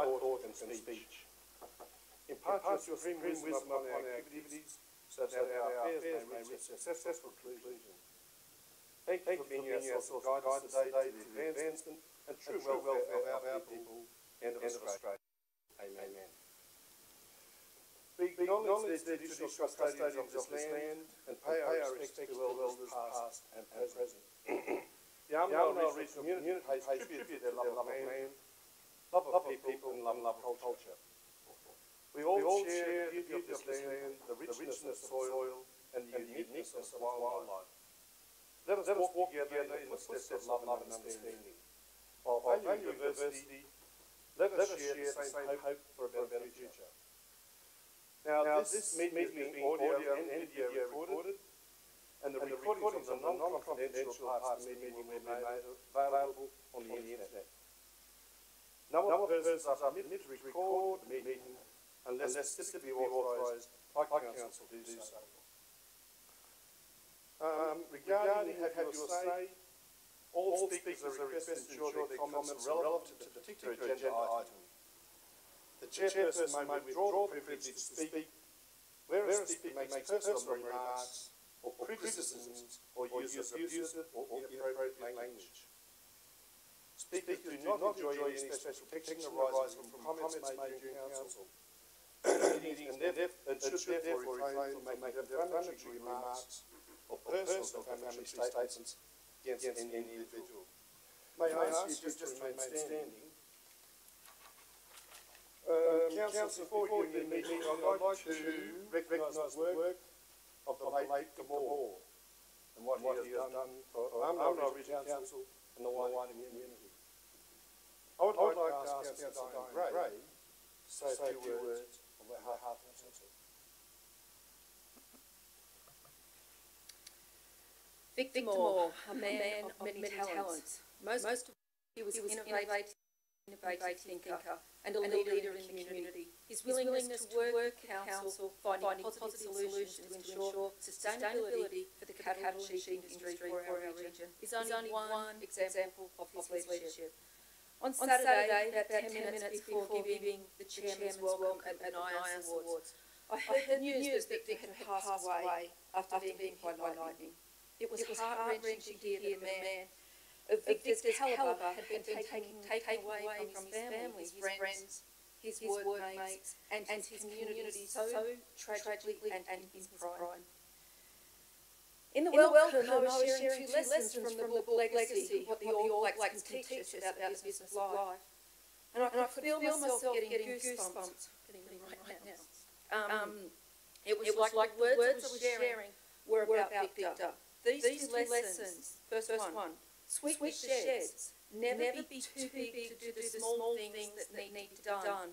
thought and speech. Impart your supreme wisdom upon our activities so that our affairs may reach a successful conclusion. Thank you for being our source of guidance today to the advancement and true welfare of our people and of Australia. Amen. We acknowledge the traditional custodians of this land and pay our respects to elders past and present. The Armidale Regional Community pays tribute to their love of land, love of people and love of culture. We all share the beauty of this land, the richness of soil and the uniqueness of wildlife. Let us walk together in the footsteps of love and understanding. While valuing diversity, let us share the same hope for a better future. Now, this meeting is being audio and video recorded, and the recordings of the non-confidential parts of the meeting will be made available on the internet. No one persons are permitted to record the meeting unless specifically authorised by Council to do so. Regarding have your say, all speakers are requested to ensure their comments are relevant to the particular agenda item. The chairperson may withdraw the privilege to speak where a speaker makes personal remarks or criticisms or uses abusive or inappropriate language. Speakers do not enjoy any special protection arising from comments made during council. Meetings and should therefore refrain from making defamatory remarks or personal defamatory statements against any individual. May I ask you just to remain standing? Council, before you begin the meeting, I'd like to recognise the work of the late Gabor and what he has done for Armidale Regional Council and the wider community. I would like to ask Councillor Diane Gray to say a few words on behalf of the Council. Victor Moore, a man of many talents. Most of he was innovative thinker and a leader in the community. His willingness to work with council, finding positive solutions to ensure sustainability for the cattle and sheep industry for our region is only one example of his leadership. On Saturday, about 10 minutes before giving the Chairman's welcome at the NIAS Awards, I heard the news that Vic had passed away after being hit by lightning. It was heart-wrenching to hear that a man of Victor's calibre had been taken away from his family, his friends, his workmates and his community so tragically and in his prime. In the welcome, I was sharing two lessons from the book Legacy, what the All Blacks can teach us about the business of life. And I could feel myself getting goosebumps, getting them right now. It was like the words I was sharing were about Victor. These two lessons, first one, sweep the sheds, never be too big to do the small things that need to be done.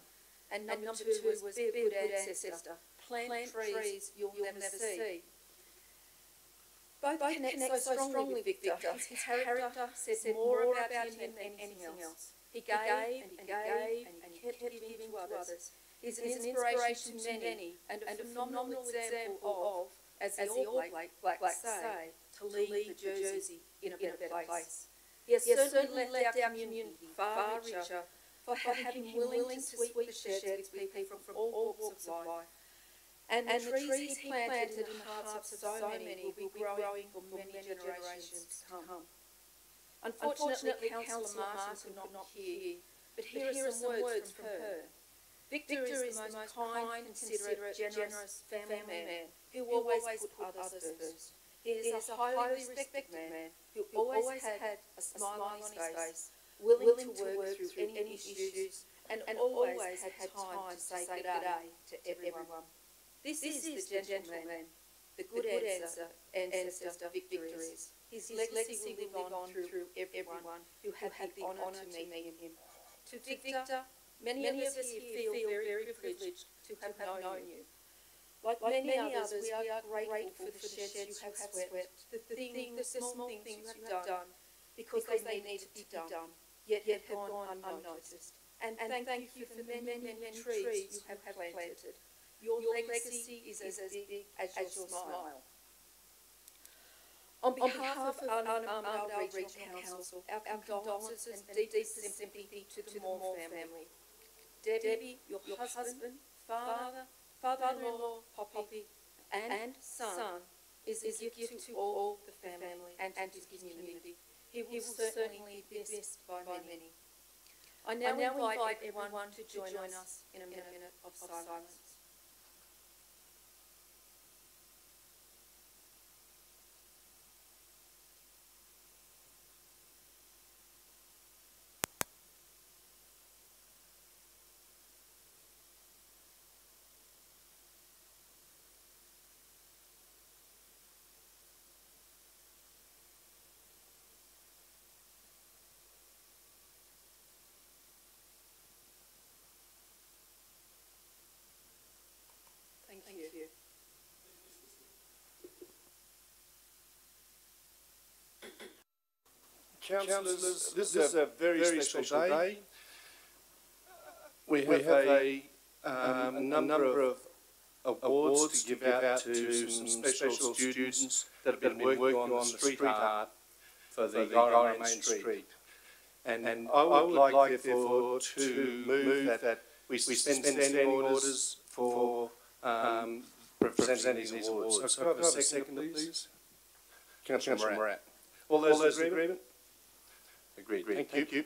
And number two was be a good ancestor, plant trees you'll never see. Both connect so strongly with Victor. His character said more about him than anything else. He gave and kept giving to others. He's an inspiration to many and a phenomenal example of, as the All Blacks say, to leave the Jersey in a better place. He has certainly left our community far richer for having been willing to sweep the sheds with people from all walks of life. And the trees he planted in the hearts of so many will be growing for many generations to come. Unfortunately, Councillor Martin could not hear, but here are some words from her. Victor is the most kind, considerate, generous family man who always put others first. He is a highly respected man who always had a smile on his face, willing to work through any issues, and always had time to say good day to everyone. This is the gentleman, the good ancestor Victor is. His legacy will live on through everyone who had the honour to meet him. To Victor, many of us here feel very privileged to have known you. Like many others, we are grateful for the sheds you have swept, the small things you have done, because they needed to be done, yet had gone unnoticed. And thank you for the many trees you have planted. Your legacy is as big as your smile. On behalf of Armidale Regional Council, our condolences and deep sympathy to the Moore family. Debbie, your husband, father-in-law, Poppy, and son is a gift to all the family and to his community. He will certainly be missed by many. I now invite everyone to join us in a minute of silence. Thank you. Councillors, this is a very special day. We have a number of awards to give out to some special students that have been working on the street art for the Guyra Main Street. And I would like, therefore, to move that we spend standing orders for presenting these awards. So could I have a second, please? Councillor Morat. All those in agreement? Agreed. Thank you.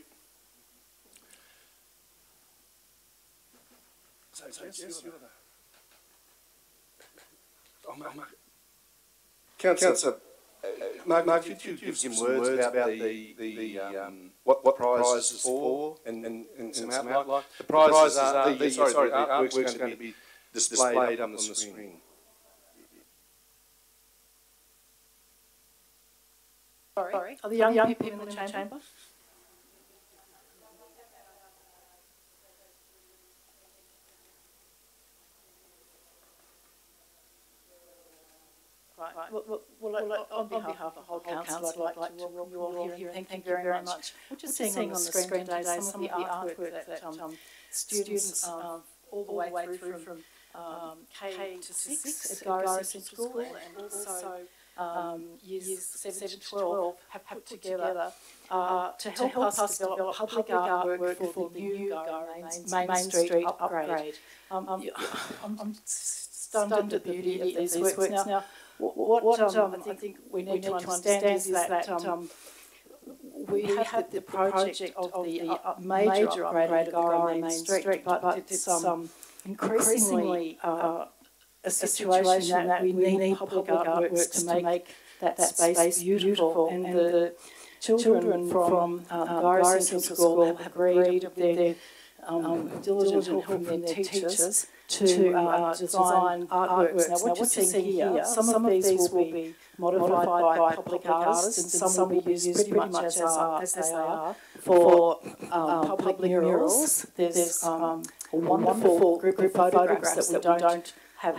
Councillor, Mark, could you give some words about what prize is for and some outline? The prizes are the artwork's going to be displayed up on the screen. Sorry, are the young people in the chamber? Right. Well, on behalf of the whole council, I'd like to welcome you all here and thank you very much. We're just seeing on the screen today some of the artwork that students all the way through from K to 6 at Guyra Central School and also years 7 to 12 have put together to help us develop public artwork for the new Guyra Main Street upgrade. I'm stunned at the beauty of these works. Now, what I think we need to understand is that we have the project of the major upgrade of Guyra Main Street, but it's increasingly a situation that we need public artworks to make that space beautiful, and the children from Guyra Central School have agreed with their diligent help from their teachers to design artworks. Now what you're seeing here, some of these will be modified by public artists and some will be used pretty much as they are for public murals. There's a wonderful group of photographs that we don't have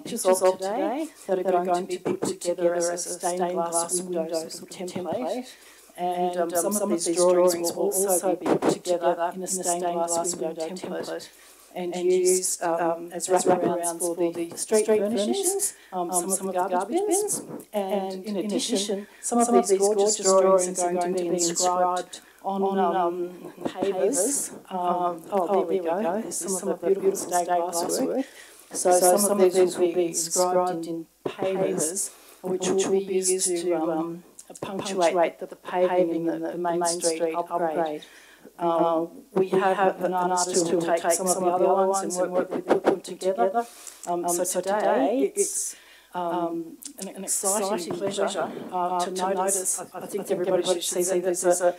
pictures of today that are going to be put together as a stained glass window sort of template. And some of these drawings will also be put together in a stained glass window template and used as wraparounds for the street furnishings, some of the garbage bins. And in addition, some of these gorgeous drawings are going to be inscribed on pavers. There we go. There's some of the beautiful stained glass work. So some of these will be inscribed in pavers, which will be used to punctuate the paving in the Main Street upgrade. We have an artist who will take some of the other ones and work with them together. So today it's an exciting pleasure to notice. I think everybody should see that there's a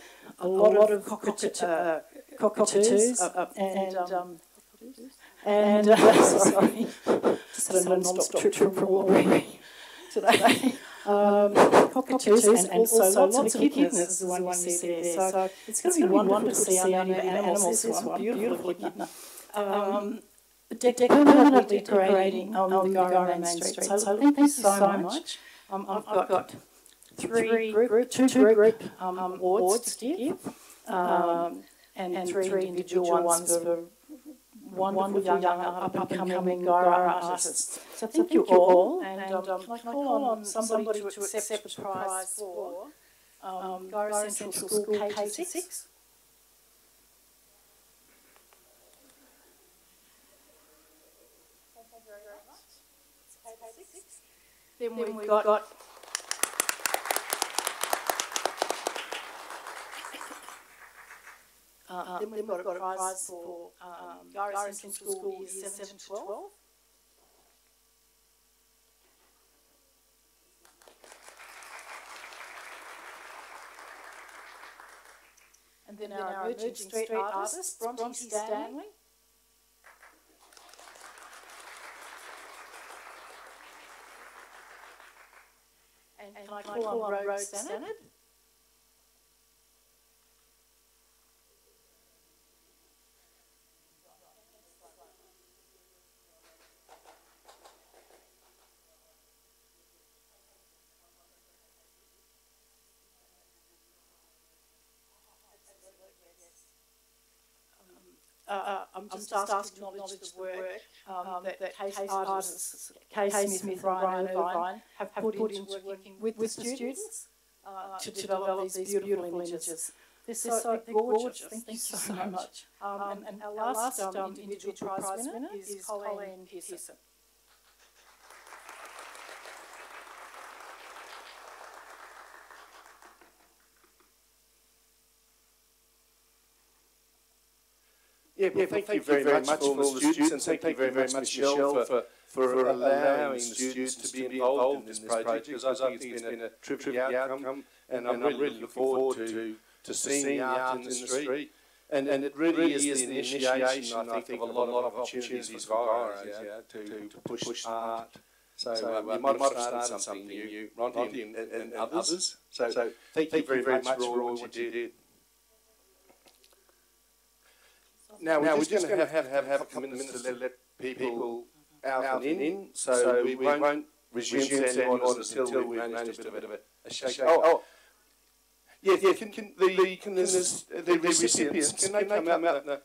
lot of cockatoos and sorry, just had a non-stop trip from Albury today. Cockatoos and also lots of echidnas is the one you see there. So it's going to be wonderful to see our new animals. This one, beautiful echidna. Permanently decorating the Guyra Main Street. So thank you so much. I've got two group awards to give, and three individual ones for wonderful young up-and-coming Guyra artists. So thank you all, and can I call on somebody to accept the prize for Guyra Central School K-6? Then we've got then we've got a prize for Guyra Central School Years 7 to 12. And then our emerging street artist, Bronte Stanley. And can I call on Rhodes Stannard? I'm just asked to acknowledge the work that case artists, Kay Smith and Brian Irvine, have put into working with the students to develop these beautiful images. They're so gorgeous. Thank you so much. And our last individual prize winner is Colleen Pearson. Yeah, thank you very much for all the students, and thank you very much, Michelle, for allowing the students to be involved in this project, because I think it's been a terrific outcome, and I'm really looking forward to seeing the art in the street. And it really is the initiation, I think, of a lot of opportunities for Guyra to push art. So you might have started something new, Bronte and others. So thank you very much for all what you did. Now we're just going to have a couple of minutes to let people out and in, so we won't resume ceremonies until we've managed a bit of a shake. Yeah. Can the recipients can they come out in the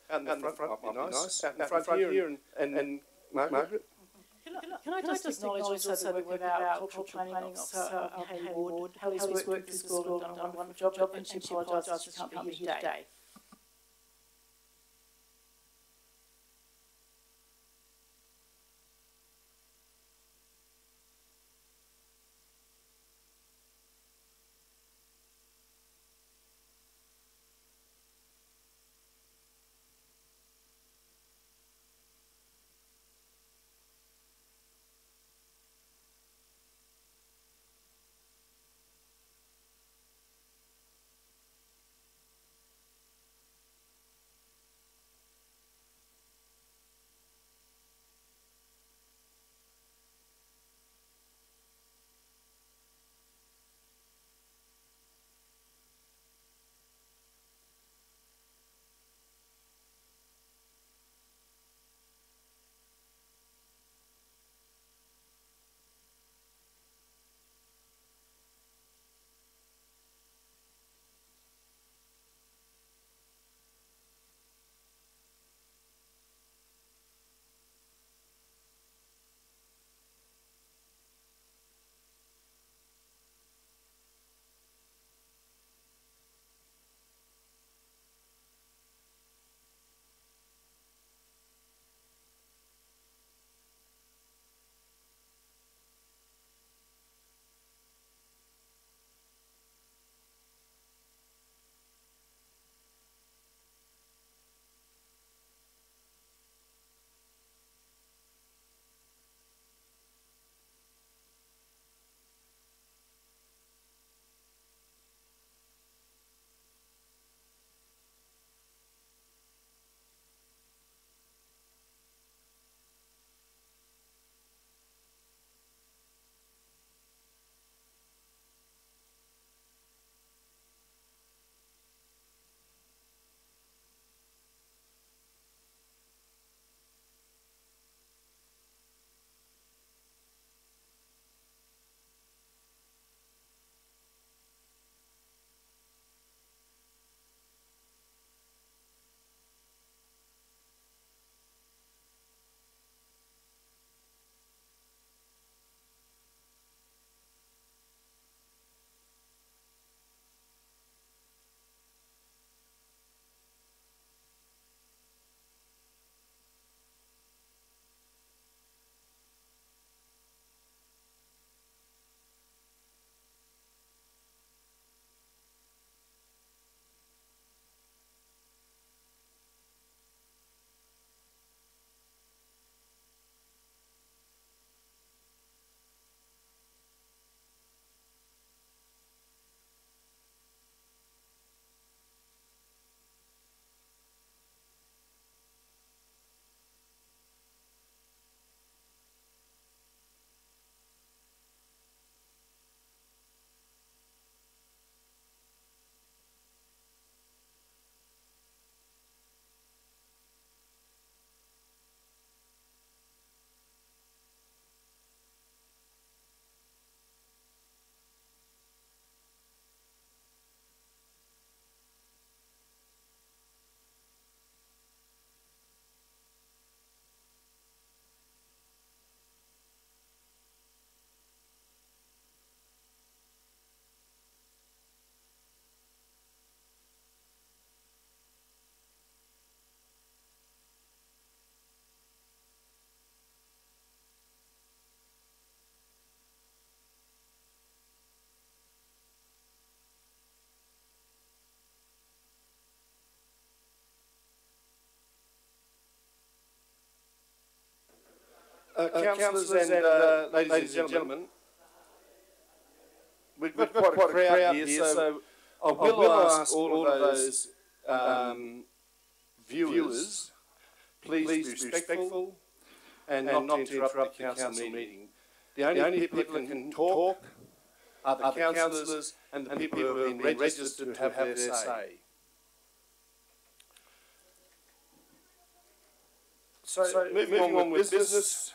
front? Might be nice. Out in the front here and Margaret. Can I just acknowledge also the work of our cultural planning officer, Hayley Ward. Hayley's worked with the school and done a wonderful job, and she apologises she can't be here today. Councillors and ladies and gentlemen, we've got quite a crowd here, so I will ask all of those viewers, please be respectful and not to interrupt the council meeting. The only people that can talk are the councillors and the people who have been registered to have their say. So moving on with business,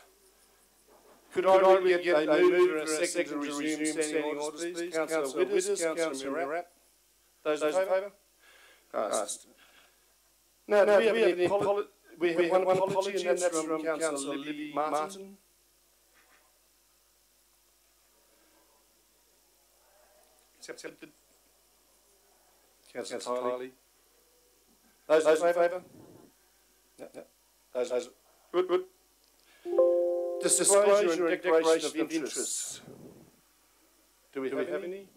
could I get a move and a second to resume standing orders, please? Councillor Witters, Councillor Mirapp. Those in favour? Now, do we have any apology? We have one apology, and that's from Councillor Lily Martin. Accepted. Councillor Tiley. Those in favour? No. Those. Good. Disclosure and declaration of interests. Do we have any?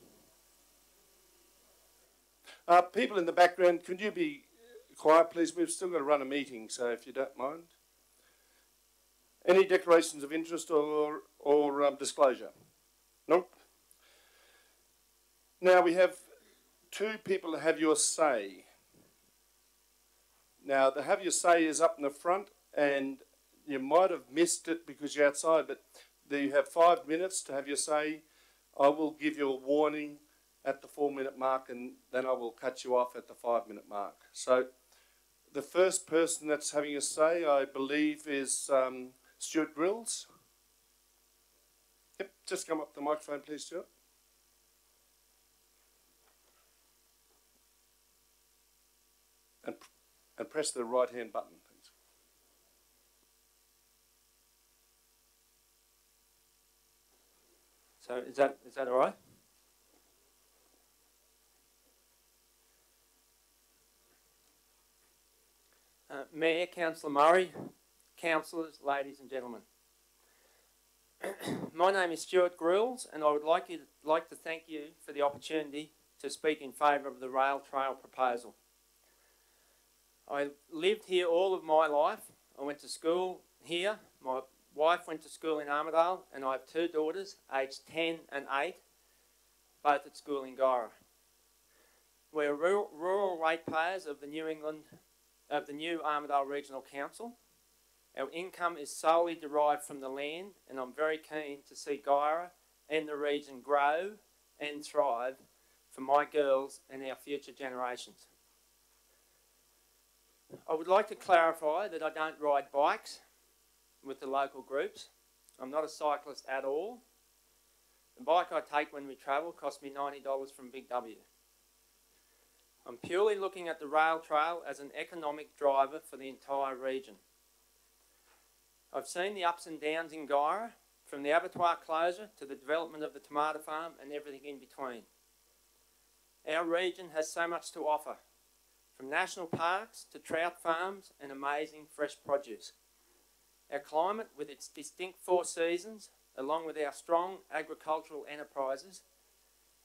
People in the background, could you be quiet, please? We've still got to run a meeting, so if you don't mind. Any declarations of interest or disclosure? Nope. Now we have two people that have your say. Now, the have your say is up in the front, and you might have missed it because you're outside, but you have 5 minutes to have your say. I will give you a warning at the 4-minute mark, and then I will cut you off at the 5-minute mark. So the first person that's having a say, I believe, is Stuart Grills. Yep, just come up to the microphone, please, Stuart. And press the right-hand button, please. So is that all right? Mayor, Councillor Murray, councillors, ladies and gentlemen. My name is Stuart Grills, and I would like to thank you for the opportunity to speak in favour of the rail trail proposal. I lived here all of my life. I went to school here. My wife went to school in Armidale, and I have two daughters, aged 10 and 8, both at school in Guyra. We're rural ratepayers of the new Armidale Regional Council. Our income is solely derived from the land, and I'm very keen to see Guyra and the region grow and thrive for my girls and our future generations. I would like to clarify that I don't ride bikes with the local groups. I'm not a cyclist at all. The bike I take when we travel costs me $90 from Big W. I'm purely looking at the rail trail as an economic driver for the entire region. I've seen the ups and downs in Guyra, from the abattoir closure to the development of the tomato farm and everything in between. Our region has so much to offer, from national parks to trout farms and amazing fresh produce. Our climate, with its distinct 4 seasons, along with our strong agricultural enterprises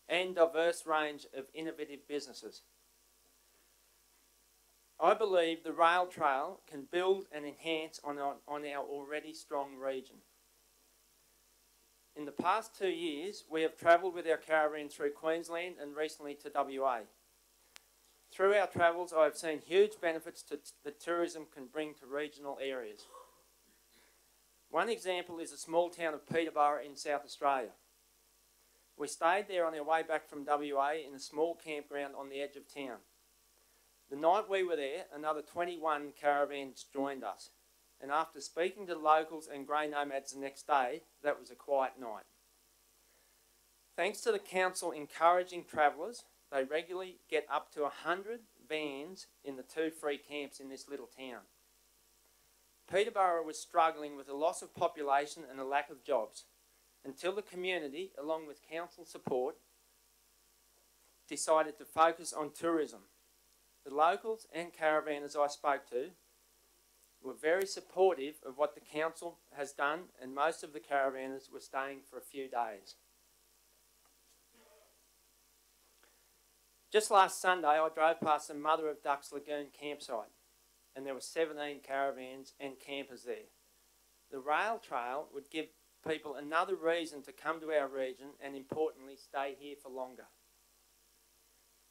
and diverse range of innovative businesses. I believe the rail trail can build and enhance on our already strong region. In the past 2 years, we have travelled with our caravan through Queensland and recently to WA. Through our travels, I have seen huge benefits that tourism can bring to regional areas. One example is the small town of Peterborough in South Australia. We stayed there on our way back from WA in a small campground on the edge of town. The night we were there, another 21 caravans joined us, and after speaking to locals and grey nomads the next day, that was a quiet night. Thanks to the council encouraging travellers, they regularly get up to 100 vans in the 2 free camps in this little town. Peterborough was struggling with a loss of population and a lack of jobs, until the community, along with council support, decided to focus on tourism. The locals and caravanners I spoke to were very supportive of what the council has done, and most of the caravanners were staying for a few days. Just last Sunday, I drove past the Mother of Ducks Lagoon campsite, and there were 17 caravans and campers there. The rail trail would give people another reason to come to our region and, importantly, stay here for longer.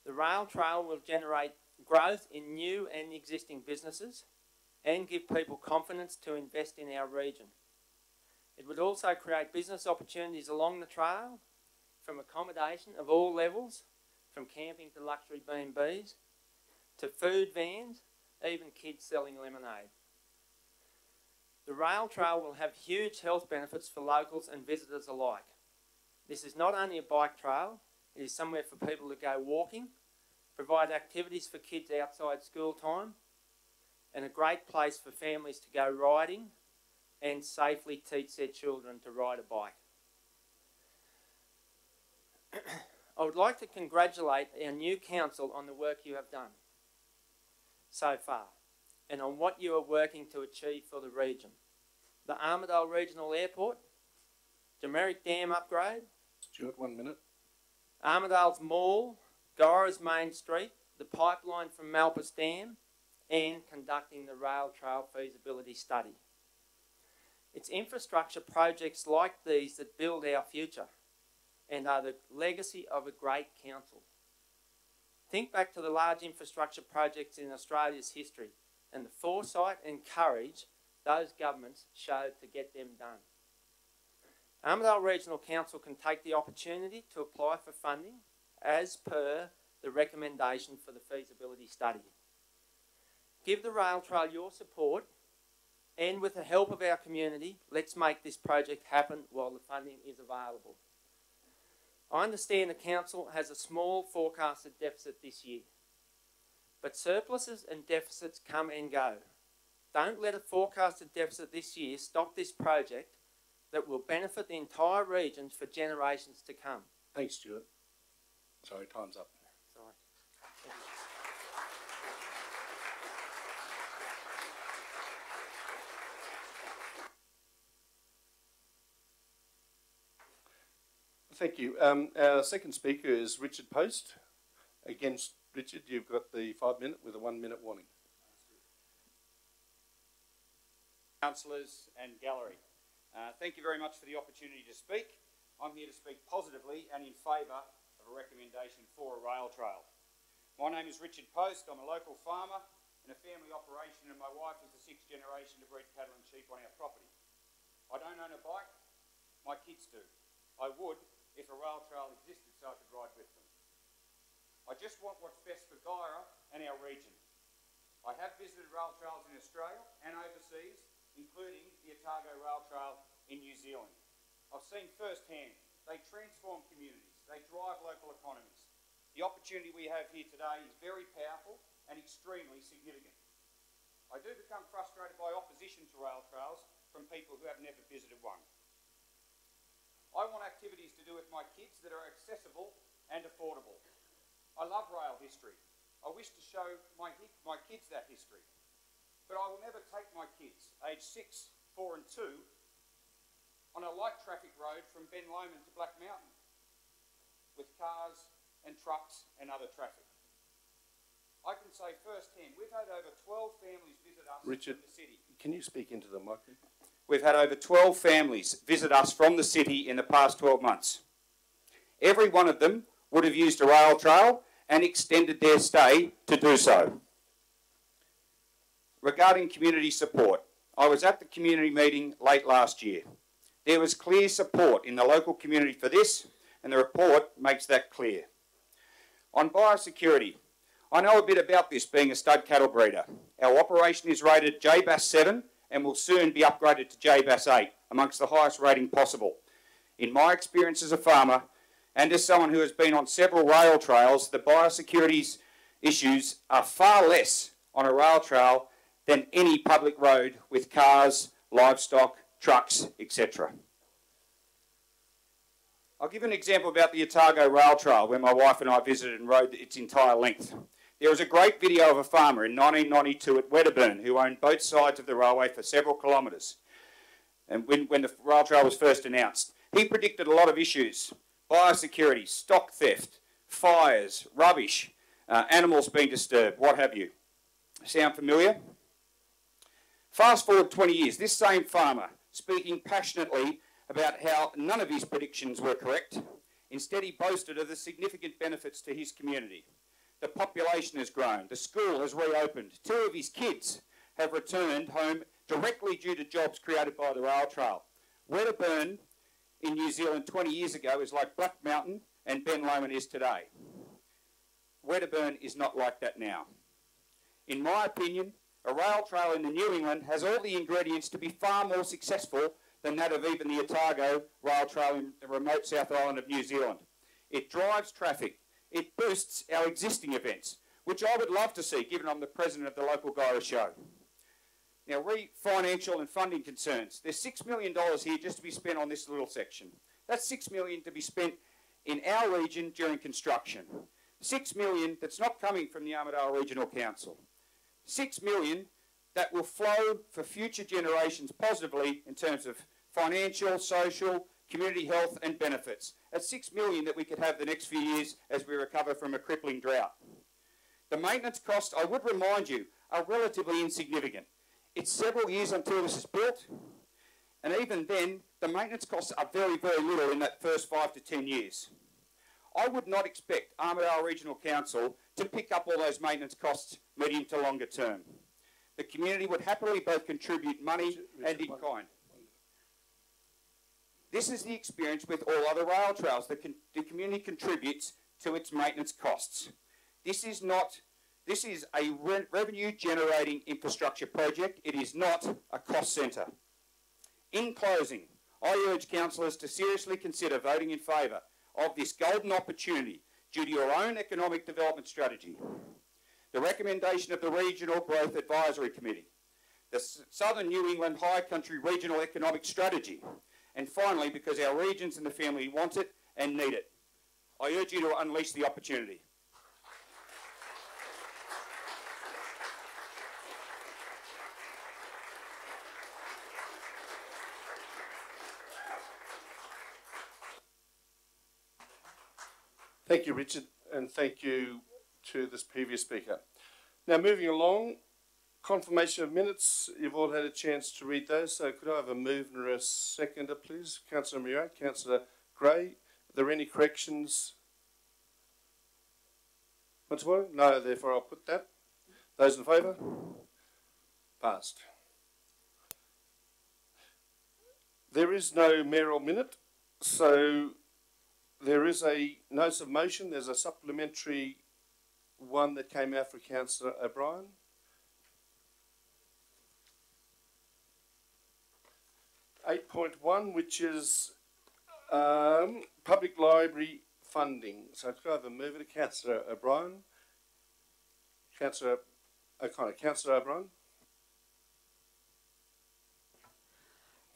The rail trail will generate growth in new and existing businesses and give people confidence to invest in our region. It would also create business opportunities along the trail, from accommodation of all levels, from camping to luxury B&Bs, to food vans, even kids selling lemonade. The rail trail will have huge health benefits for locals and visitors alike. This is not only a bike trail, it is somewhere for people to go walking, provide activities for kids outside school time, and a great place for families to go riding and safely teach their children to ride a bike. I would like to congratulate our new council on the work you have done so far and on what you are working to achieve for the region. The Armidale Regional Airport, Demerik Dam upgrade, Stuart, 1 minute. Armidale's Mall, Gora's Main Street, the pipeline from Malpas Dam, and conducting the rail trail feasibility study. It's infrastructure projects like these that build our future and are the legacy of a great council. Think back to the large infrastructure projects in Australia's history and the foresight and courage those governments showed to get them done. Armidale Regional Council can take the opportunity to apply for funding as per the recommendation for the feasibility study. Give the rail trail your support, and with the help of our community, let's make this project happen while the funding is available. I understand the council has a small forecasted deficit this year, but surpluses and deficits come and go. Don't let a forecasted deficit this year stop this project that will benefit the entire region for generations to come. Thanks, Stuart. Sorry, time's up. Sorry. Thank you. Our second speaker is Richard Post. Against Richard, you've got the 5 minute with a 1 minute warning. Councillors and gallery, thank you very much for the opportunity to speak. I'm here to speak positively and in favour of a recommendation for a rail trail. My name is Richard Post. I'm a local farmer in a family operation, and my wife is the 6th generation to breed cattle and sheep on our property. I don't own a bike, my kids do. I would if a rail trail existed so I could ride with them. I just want what's best for Guyra and our region. I have visited rail trails in Australia and overseas, including the Otago Rail Trail in New Zealand. I've seen firsthand, they transform communities, they drive local economies. The opportunity we have here today is very powerful and extremely significant. I do become frustrated by opposition to rail trails from people who have never visited one. I want activities to do with my kids that are accessible and affordable. I love rail history. I wish to show my kids that history. But I will never take my kids, aged 6, 4 and 2, on a light traffic road from Ben Lomond to Black Mountain with cars and trucks and other traffic. I can say firsthand, we've had over 12 families visit us Richard, from the city. Can you speak into the mic? We've had over 12 families visit us from the city in the past 12 months. Every one of them would have used a rail trail and extended their stay to do so. Regarding community support, I was at the community meeting late last year. There was clear support in the local community for this, and the report makes that clear. On biosecurity, I know a bit about this being a stud cattle breeder. Our operation is rated JBAS 7 and will soon be upgraded to JBAS 8, amongst the highest rating possible. In my experience as a farmer, and as someone who has been on several rail trails, the biosecurity issues are far less on a rail trail than any public road with cars, livestock, trucks, etc. I'll give an example about the Otago Rail Trail where my wife and I visited and rode its entire length. There was a great video of a farmer in 1992 at Wedderburn who owned both sides of the railway for several kilometres. And when the rail trail was first announced, he predicted a lot of issues: biosecurity, stock theft, fires, rubbish, animals being disturbed, what have you. Sound familiar? Fast forward 20 years, this same farmer speaking passionately about how none of his predictions were correct. Instead, he boasted of the significant benefits to his community. The population has grown, the school has reopened, 2 of his kids have returned home directly due to jobs created by the rail trail. Wedderburn in New Zealand 20 years ago is like Black Mountain and Ben Lomond is today. Wedderburn is not like that now. In my opinion, a rail trail in the New England has all the ingredients to be far more successful than that of even the Otago rail trail in the remote South Island of New Zealand. It drives traffic. It boosts our existing events, which I would love to see, given I'm the president of the local Gyra show. Now, financial and funding concerns. There's $6 million here just to be spent on this little section. That's $6 million to be spent in our region during construction. $6 million that's not coming from the Armidale Regional Council. $6 million that will flow for future generations positively in terms of financial, social, community health and benefits. That's $6 million that we could have the next few years as we recover from a crippling drought. The maintenance costs, I would remind you, are relatively insignificant. It's several years until this is built, and even then, the maintenance costs are very, very little in that first 5 to 10 years. I would not expect Armidale Regional Council to pick up all those maintenance costs medium to longer term. The community would happily both contribute money and in kind. This is the experience with all other rail trails. The community contributes to its maintenance costs. This is a revenue generating infrastructure project. It is not a cost centre. In closing, I urge councillors to seriously consider voting in favour of this golden opportunity due to your own economic development strategy, the recommendation of the Regional Growth Advisory Committee, the Southern New England High Country Regional Economic Strategy, and finally, because our regions and the family want it and need it. I urge you to unleash the opportunity. Thank you, Richard, and thank you to this previous speaker. Now, moving along, confirmation of minutes. You've all had a chance to read those, so could I have a mover and a seconder, please? Councillor Murray, Councillor Gray. Are there any corrections? Once more? No, therefore I'll put that. Those in favour? Passed. There is no mayoral minute, so there is a notice of motion. There's a supplementary one that came out for Councillor O'Brien. (8.1), which is public library funding. So could I have a mover to Councillor O'Brien? Councillor O'Connor. Councillor O'Brien.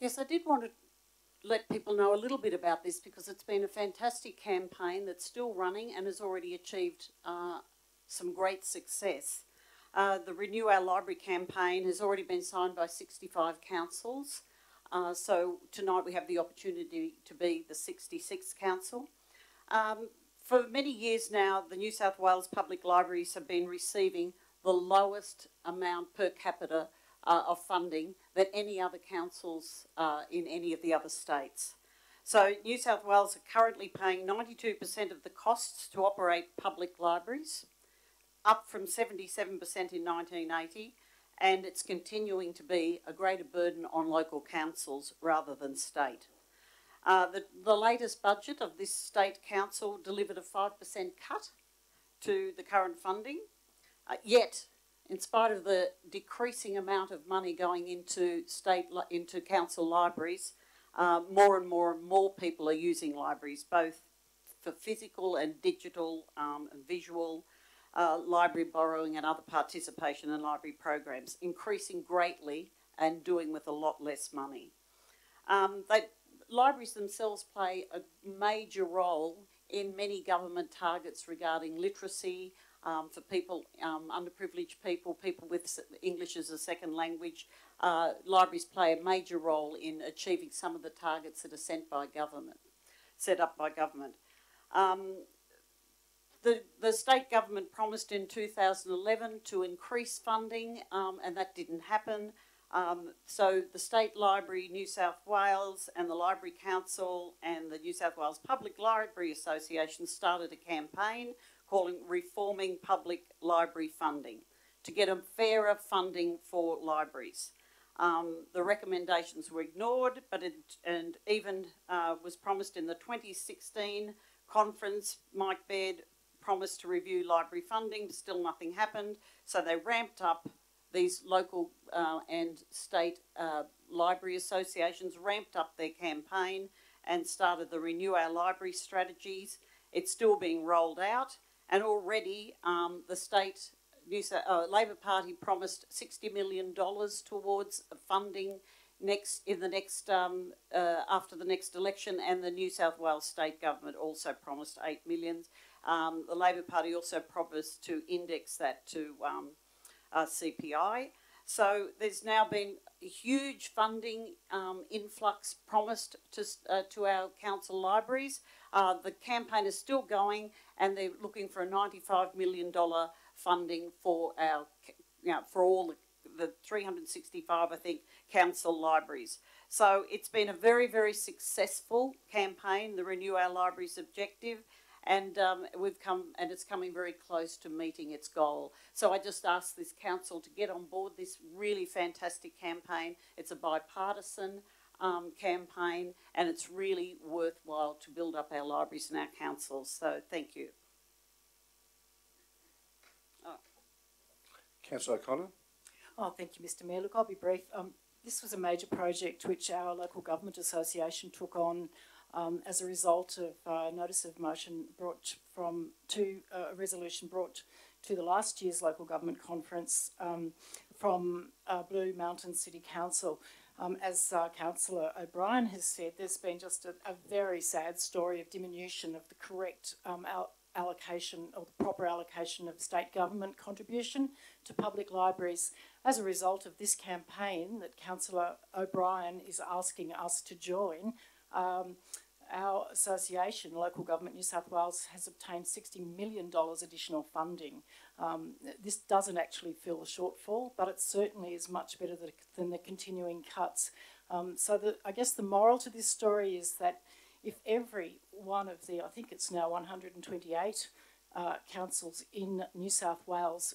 Yes, I did want to let people know a little bit about this because it's been a fantastic campaign that's still running and has already achieved some great success. The Renew Our Library campaign has already been signed by 65 councils. So tonight we have the opportunity to be the 66th council. For many years now, the New South Wales Public Libraries have been receiving the lowest amount per capita of funding than any other councils in any of the other states. So New South Wales are currently paying 92% of the costs to operate public libraries, up from 77% in 1980, and it's continuing to be a greater burden on local councils rather than state. The latest budget of this state council delivered a 5% cut to the current funding, yet in spite of the decreasing amount of money going into council libraries, more and more people are using libraries, both for physical and digital and visual library borrowing and other participation in library programs, increasing greatly and doing with a lot less money. Libraries themselves play a major role in many government targets regarding literacy, for people, underprivileged people, people with English as a second language. Libraries play a major role in achieving some of the targets that are set up by government. The state government promised in 2011 to increase funding, and that didn't happen. So the State Library New South Wales and the Library Council and the New South Wales Public Library Association started a campaign calling Reforming Public Library Funding to get a fairer funding for libraries. The recommendations were ignored, but even was promised in the 2016 conference. Mike Baird promised to review library funding, but still nothing happened. So they ramped up these local and state library associations, ramped up their campaign and started the Renew Our Library strategies. It's still being rolled out, and already the state Labor Party promised $60 million towards funding after the next election, and the New South Wales state government also promised $8 million. The Labor Party also promised to index that to CPI. So there's now been a huge funding influx promised to our council libraries. The campaign is still going, and they're looking for a $95 million funding for our, for all the 365, I think, council libraries. So it's been a very, very successful campaign, the Renew Our Libraries objective, and it's coming very close to meeting its goal. So I just ask this council to get on board this really fantastic campaign. It's a bipartisan campaign, and it's really worthwhile to build up our libraries and our councils. So thank you. Councillor O'Connor. Oh, thank you, Mr Mayor. Look, I'll be brief. This was a major project which our local government association took on as a result of a notice of motion brought a resolution brought to the last year's local government conference from Blue Mountain City Council. As Councillor O'Brien has said, there's been just a very sad story of diminution of the correct allocation or the proper allocation of state government contribution to public libraries. As a result of this campaign that Councillor O'Brien is asking us to join, our association, Local Government New South Wales, has obtained $60 million additional funding. This doesn't actually fill the shortfall, but it certainly is much better than the continuing cuts. I guess the moral to this story is that if every one of the, I think it's now 128 councils in New South Wales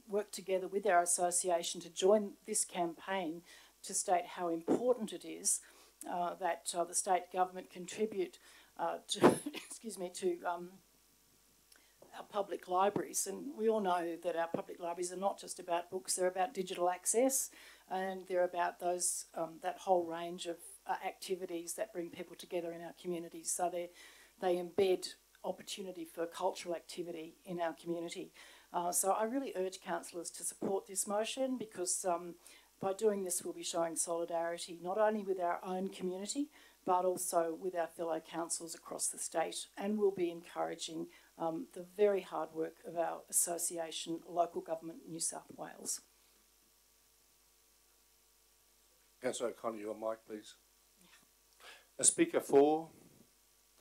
work together with our association to join this campaign to state how important it is that the state government contribute to, to our public libraries. And we all know that our public libraries are not just about books, they're about digital access, and they're about those that whole range of activities that bring people together in our communities. So they embed opportunity for cultural activity in our community. So I really urge councillors to support this motion, because by doing this we'll be showing solidarity not only with our own community but also with our fellow councils across the state, and we'll be encouraging the very hard work of our association, Local Government New South Wales. Councillor O'Connor, your mic, please. A speaker for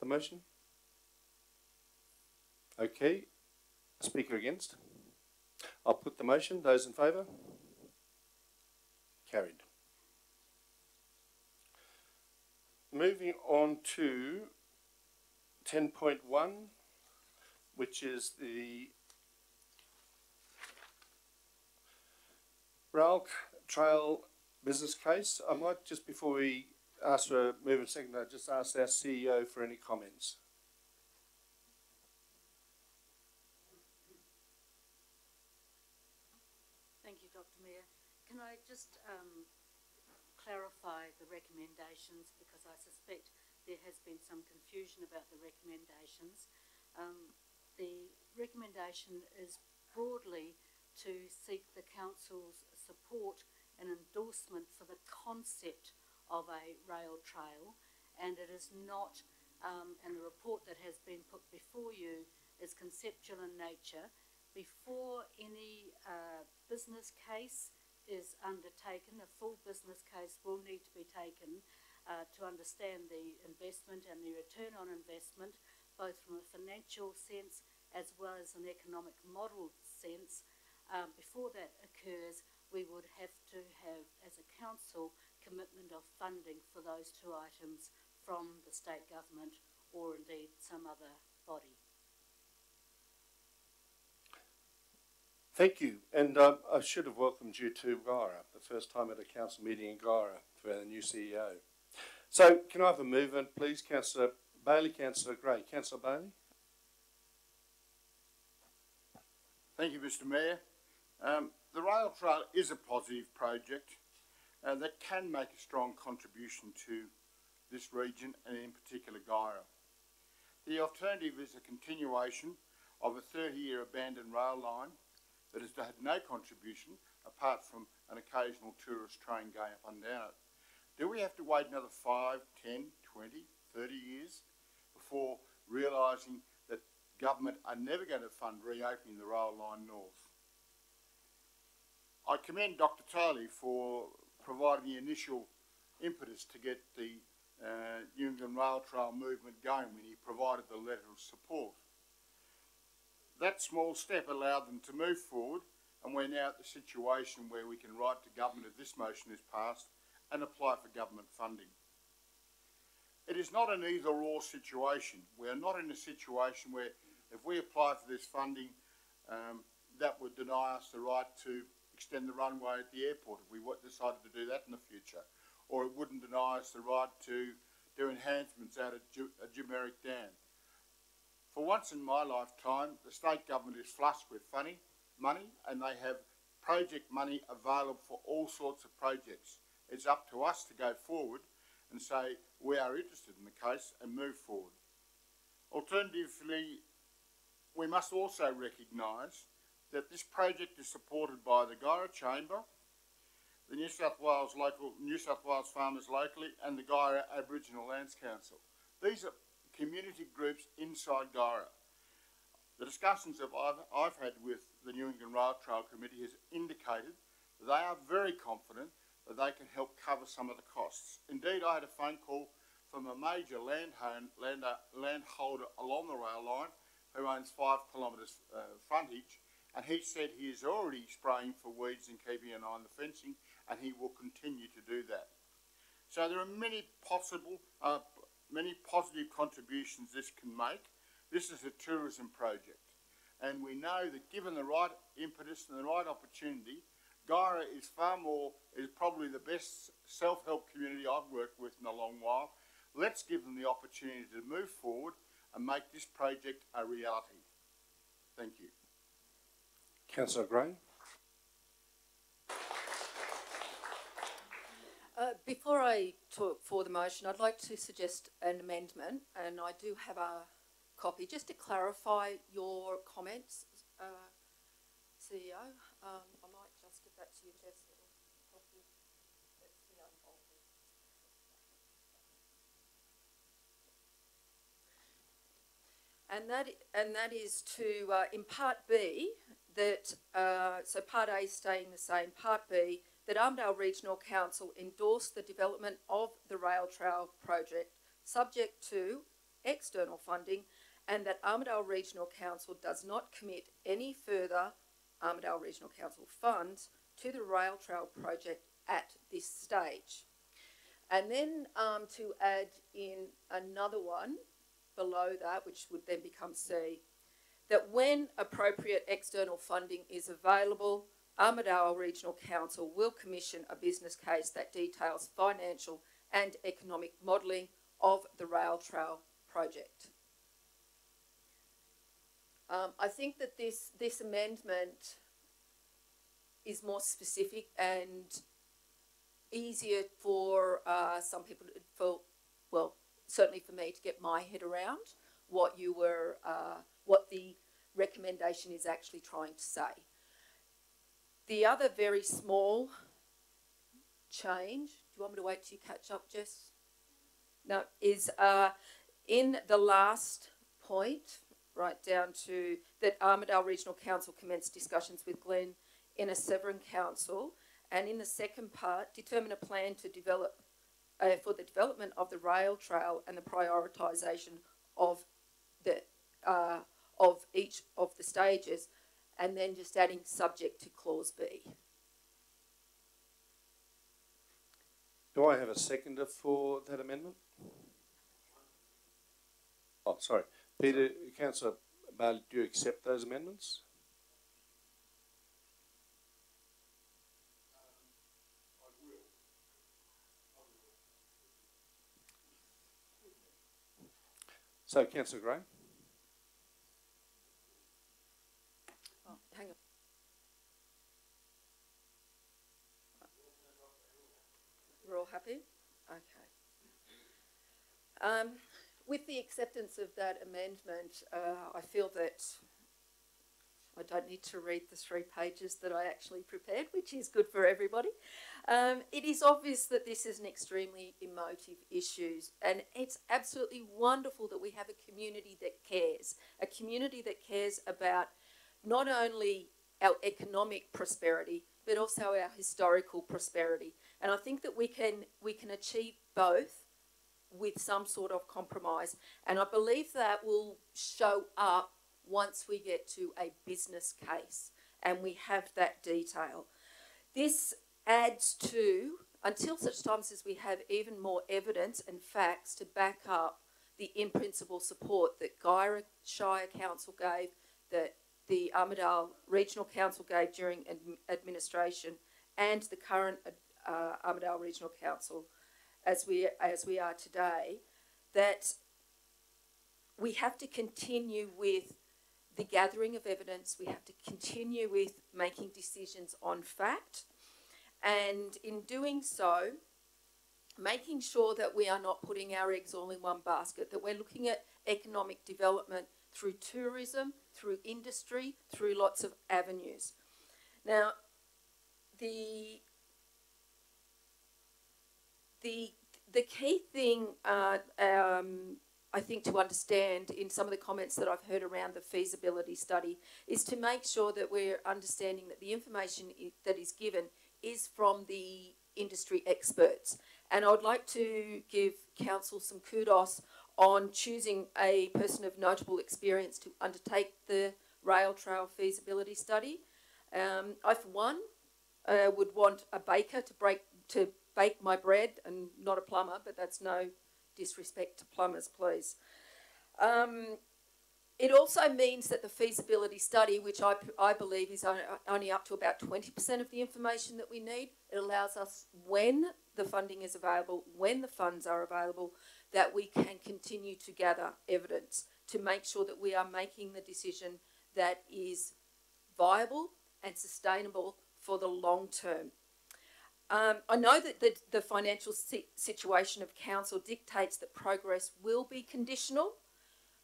the motion? Okay. A speaker against? I'll put the motion. Those in favour? Carried. Moving on to 10.1, which is the Rail Trail business case. I might, just before we ask for a move and second, I'll just ask our CEO for any comments. Thank you, Dr. Mayor. Can I just clarify the recommendations, because I suspect there has been some confusion about the recommendations. The recommendation is broadly to seek the Council's support and endorsement for the concept of a rail trail, and it is not, and the report that has been put before you is conceptual in nature. Before any business case is undertaken, a full business case will need to be taken to understand the investment and the return on investment, both from a financial sense as well as an economic model sense. Before that occurs, we would have to have, as a those two items from the state government or indeed some other body. Thank you, and I should have welcomed you to Guyra, the first time at a council meeting in Guyra for our new CEO. So, can I have a movement, please? Councillor Bailey, Councillor Gray. Councillor Bailey? Thank you, Mr. Mayor. The rail trail is a positive project that can make a strong contribution to this region and in particular Guyra. The alternative is a continuation of a 30-year abandoned rail line that has had no contribution apart from an occasional tourist train going up and down it. Do we have to wait another 5, 10, 20, 30 years before realising that government are never going to fund reopening the rail line north? I commend Dr. Taylor for providing the initial impetus to get the New England Rail Trail movement going when he provided the letter of support. That small step allowed them to move forward, and we're now at the situation where we can write to government if this motion is passed and apply for government funding. It is not an either-or situation. We're not in a situation where if we apply for this funding, that would deny us the right to extend the runway at the airport if we decided to do that in the future, or it wouldn't deny us the right to do enhancements out at Jimerick Dam. For once in my lifetime, the state government is flush with money, and they have project money available for all sorts of projects. It's up to us to go forward and say we are interested in the case and move forward. Alternatively, we must also recognise that this project is supported by the Guyra Chamber, the New South Wales Farmers locally, and the Guyra Aboriginal Lands Council. These are community groups inside Guyra. The discussions that I've had with the New England Rail Trail Committee has indicated that they are very confident that they can help cover some of the costs. Indeed, I had a phone call from a major landholder along the rail line who owns 5 kilometres frontage, and he said he is already spraying for weeds and keeping an eye on the fencing, and he will continue to do that. So there are many positive contributions this can make. This is a tourism project, and we know that given the right impetus and the right opportunity, Guyra is probably the best self-help community I've worked with in a long while. Let's give them the opportunity to move forward and make this project a reality. Thank you. Councillor Gray? Before I talk for the motion, I'd like to suggest an amendment, and I do have a copy, just to clarify your comments, CEO. I might just give that to you, Jess. It'll help you. It's the unfolded. And that is to, in Part B, that, so Part A is staying the same, Part B, that Armidale Regional Council endorsed the development of the rail trail project subject to external funding, and that Armidale Regional Council does not commit any further Armidale Regional Council funds to the rail trail project at this stage. And then to add in another one below that, which would then become C, that when appropriate external funding is available, Armidale Regional Council will commission a business case that details financial and economic modelling of the rail trail project. I think that this amendment is more specific and easier for some people, well, certainly for me to get my head around what what the recommendation is actually trying to say. The other very small change, do you want me to wait till you catch up, Jess? No, is in the last point, right down to that Armidale Regional Council commenced discussions with Glen in a Severn Council, and in the second part, determine a plan to develop for the development of the rail trail and the prioritisation of the of each of the stages, and then just adding subject to clause B. Do I have a seconder for that amendment? Oh, sorry. Peter, Councillor Bailey, do you accept those amendments? So, Councillor Gray? Oh, hang on. We're all happy? Okay. With the acceptance of that amendment, I feel that I don't need to read the 3 pages that I actually prepared, which is good for everybody. It is obvious that this is an extremely emotive issue, and it's absolutely wonderful that we have a community that cares about not only our economic prosperity, but also our historical prosperity. And I think that we can achieve both with some sort of compromise. And I believe that will show up once we get to a business case and we have that detail. This adds to, until such times as we have even more evidence and facts to back up the in-principle support that Guyra Shire Council gave, that the Armidale Regional Council gave during administration, and the current Armidale Regional Council as we are today, that we have to continue with the gathering of evidence, we have to continue with making decisions on fact, and in doing so, making sure that we are not putting our eggs all in one basket, that we're looking at economic development through tourism, through industry, through lots of avenues. Now, the key thing I think to understand in some of the comments that I've heard around the feasibility study is to make sure that we're understanding that the information that is given is from the industry experts. And I would like to give Council some kudos on choosing a person of notable experience to undertake the rail trail feasibility study. I, for one, would want a baker to bake my bread, and not a plumber, but that's no disrespect to plumbers, please. It also means that the feasibility study, which I believe is only up to about 20% of the information that we need, it allows us, when the funding is available, when the funds are available, that we can continue to gather evidence to make sure that we are making the decision that is viable and sustainable for the long term. I know that the financial situation of council dictates that progress will be conditional.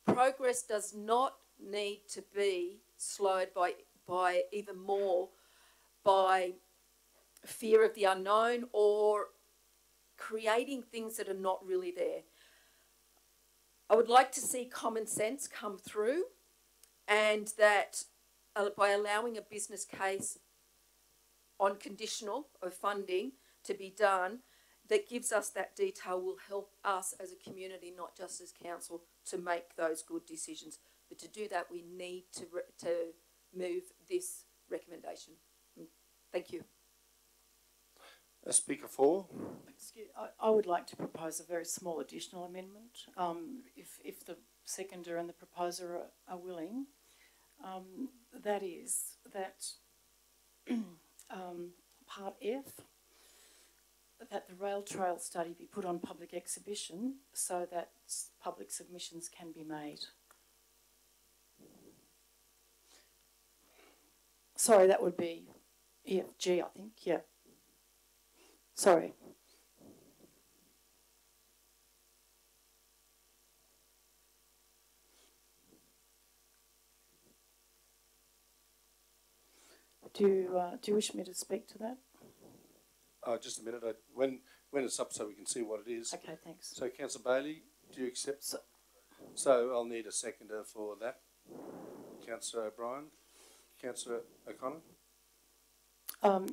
Progress does not need to be slowed by even more by fear of the unknown or creating things that are not really there. I would like to see common sense come through, and that by allowing a business case on conditional of funding to be done, that gives us that detail will help us as a community, not just as council, to make those good decisions. But to do that, we need to move this recommendation. Thank you. Speaker 4. I would like to propose a very small additional amendment, if the seconder and the proposer are willing. That is that Part F, that the rail trail study be put on public exhibition so that public submissions can be made. Sorry, that would be EFG, I think, yeah. Sorry. Do you wish me to speak to that? Just a minute. When it's up so we can see what it is. Okay, thanks. So, Councillor Bailey, do you accept? So I'll need a seconder for that. Councillor O'Brien. Councillor O'Connor.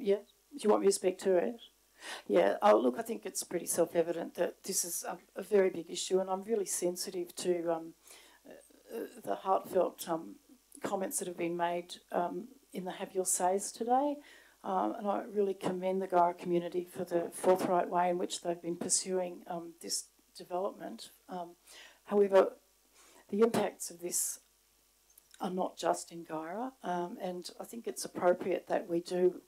Yeah. Do you want me to speak to it? Yeah. Oh, look, I think it's pretty self-evident that this is a very big issue, and I'm really sensitive to the heartfelt comments that have been made in the Have Your Says today. And I really commend the Guyra community for the forthright way in which they've been pursuing this development. However, the impacts of this are not just in Guyra, and I think it's appropriate that we do,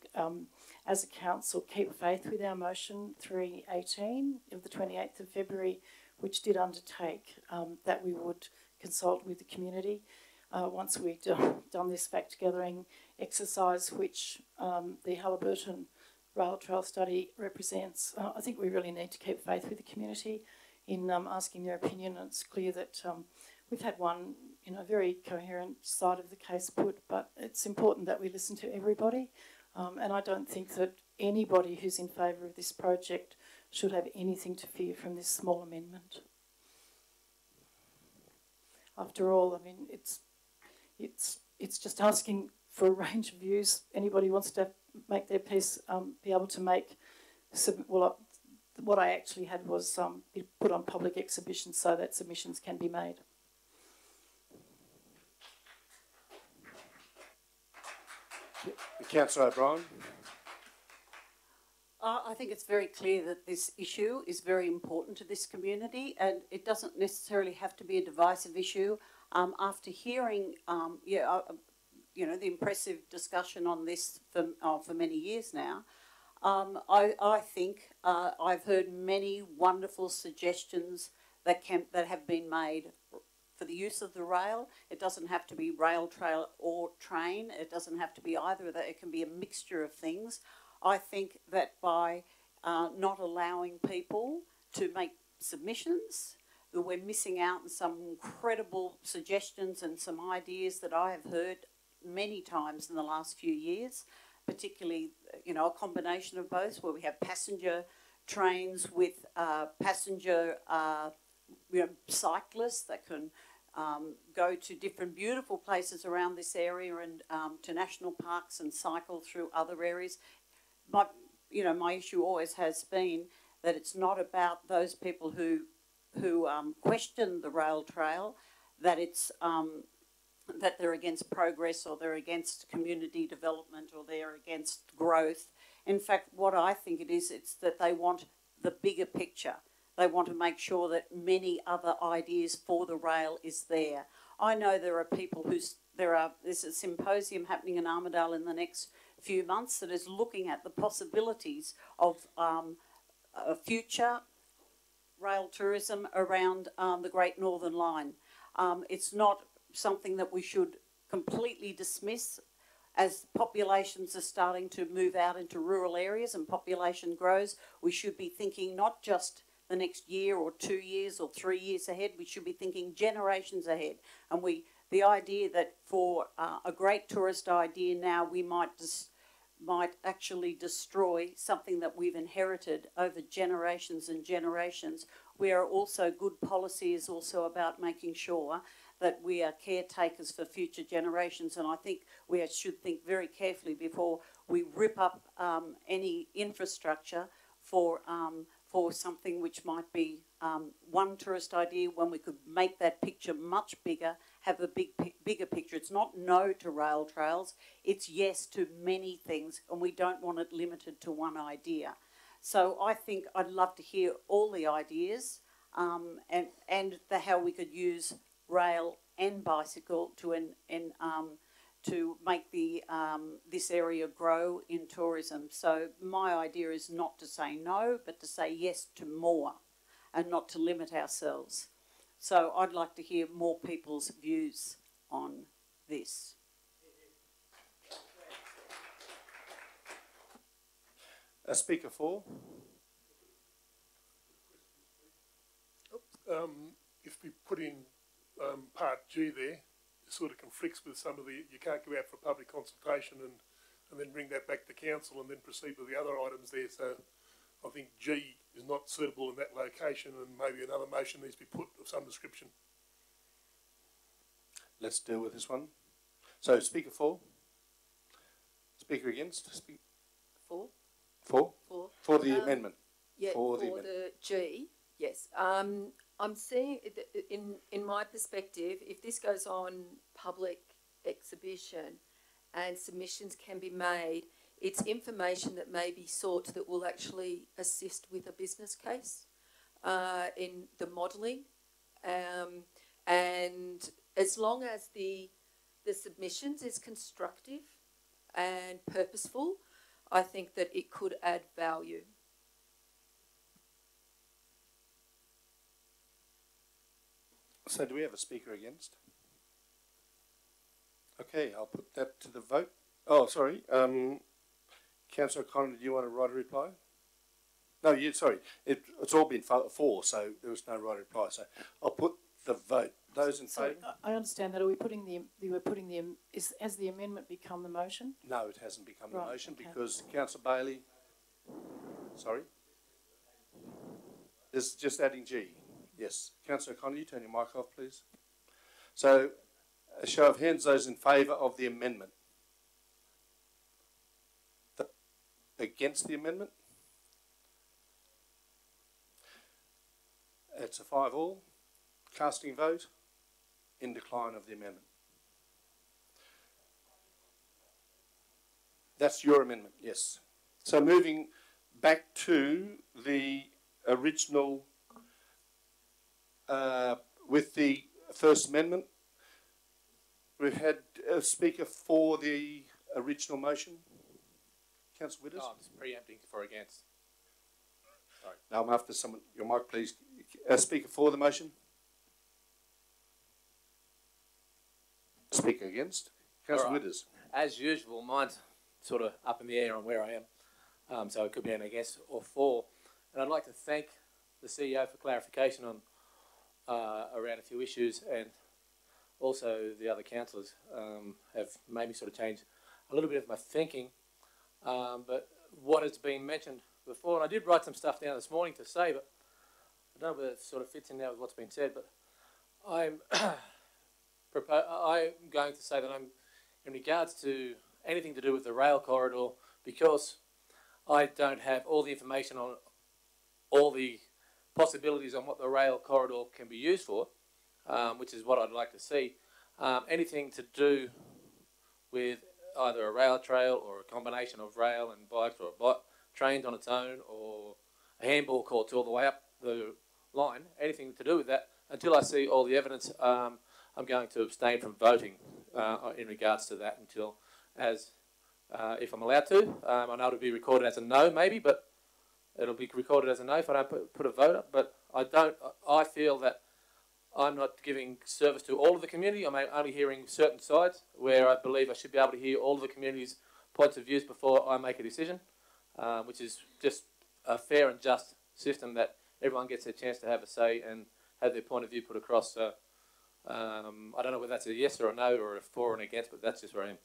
as a council, keep faith with our motion 318 of the 28th of February, which did undertake that we would consult with the community once we'd done this fact-gathering exercise, which the Halliburton Rail Trail study represents. I think we really need to keep faith with the community in asking their opinion. And it's clear that we've had one, very coherent side of the case put, but it's important that we listen to everybody. And I don't think that anybody who's in favour of this project should have anything to fear from this small amendment. After all, I mean, it's just asking for a range of views. Anybody wants to make their piece, be able to make, well, what I actually had was put on public exhibition so that submissions can be made. Councillor O'Brien. I think it's very clear that this issue is very important to this community, and it doesn't necessarily have to be a divisive issue. After hearing, the impressive discussion on this for many years now, I think I've heard many wonderful suggestions that have been made for the use of the rail. It doesn't have to be rail, trail or train. It doesn't have to be either of that. It can be a mixture of things. I think that by not allowing people to make submissions, that we're missing out on some incredible suggestions and some ideas that I have heard many times in the last few years, particularly, a combination of both, where we have passenger trains with passenger cyclists that can go to different beautiful places around this area and to national parks and cycle through other areas. But, my issue always has been that it's not about those people who question the rail trail, that it's that they're against progress or they're against community development or they're against growth. In fact, what I think it is, it's that they want the bigger picture. They want to make sure that many other ideas for the rail is there. I know there are people there's a symposium happening in Armidale in the next few months that is looking at the possibilities of a future rail tourism around the Great Northern Line. It's not something that we should completely dismiss. As populations are starting to move out into rural areas and population grows, we should be thinking not just the next year or 2 years or 3 years ahead, we should be thinking generations ahead. And the idea that for a great tourist idea now, we might actually destroy something that we've inherited over generations and generations, where also good policy is also about making sure that we are caretakers for future generations. And I think we should think very carefully before we rip up any infrastructure for something which might be one tourist idea, when we could make that picture much bigger, have a bigger picture. It's not no to rail trails, it's yes to many things, and we don't want it limited to one idea. So I think I'd love to hear all the ideas and how we could use rail and bicycle to make this area grow in tourism. So my idea is not to say no, but to say yes to more and not to limit ourselves. So I'd like to hear more people's views on this. Speaker 4. If we put in part G there, it sort of conflicts with some of the, you can't go out for public consultation and then bring that back to council and then proceed with the other items there. So I think G is not suitable in that location, and maybe another motion needs to be put of some description. Let's deal with this one. So Speaker 4. Speaker against? For? For? For the amendment. Yeah, for the G, yes. I'm seeing, in my perspective, if this goes on public exhibition and submissions can be made, It's information that may be sought that will actually assist with a business case in the modelling. And as long as the submissions is constructive and purposeful, I think that it could add value. So do we have a speaker against? Okay, I'll put that to the vote. Oh, sorry. Councillor Connor, do you want to write a reply? No, sorry. It's all been for, so there was no right reply. So I'll put the vote. Those in favour? I understand that. Are we putting has the amendment become the motion? No, it hasn't become the motion okay. because Councillor Bailey, sorry? This is just adding G. Yes. Councillor Connor, you turn your mic off, please. So, a show of hands, those in favour of the amendment. Against the amendment? It's a 5-all. Casting vote in decline of the amendment. That's your amendment, yes. So moving back to the original, with the First Amendment, we've had a speaker for the original motion. Councillor Widders? Oh, I'm just preempting for or against. Sorry. No, I'm after someone. Your mic, please. A speaker for the motion? Speaker against? Councillor Widders? As usual, mine's sort of up in the air on where I am. So it could be an against or for. And I'd like to thank the CEO for clarification on around a few issues, and also the other councillors have made me sort of change a little bit of my thinking. But what has been mentioned before, and I did write some stuff down this morning to say, but I don't know whether it sort of fits in now with what's been said, but I'm going to say that I'm, in regards to anything to do with the rail corridor, because I don't have all the information on all the possibilities on what the rail corridor can be used for, which is what I'd like to see. Anything to do with either a rail trail or a combination of rail and bikes, or trains on its own, or a handball courts all the way up the line, anything to do with that, until I see all the evidence, I'm going to abstain from voting in regards to that until, if I'm allowed to. I know it'll be recorded as a no maybe, but it'll be recorded as a no if I don't put a vote up. But I feel that I'm not giving service to all of the community. I'm only hearing certain sides where I believe I should be able to hear all of the community's points of views before I make a decision, which is just a fair and just system that everyone gets a chance to have a say and have their point of view put across. So I don't know whether that's a yes or a no or a for and against, but that's just where I am.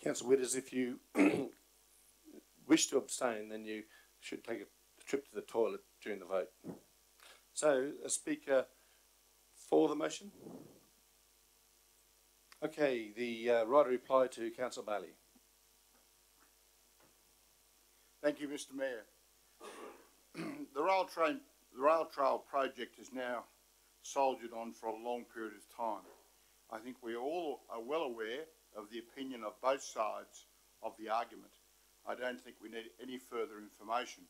Councillor Widders, if you wish to abstain, then you should take a trip to the toilet during the vote. So, a speaker for the motion? Okay, the right of reply to Councillor Bailey. Thank you, Mr. Mayor. The rail trail project is now soldiered on for a long period of time. I think we all are well aware of the opinion of both sides of the argument. I don't think we need any further information.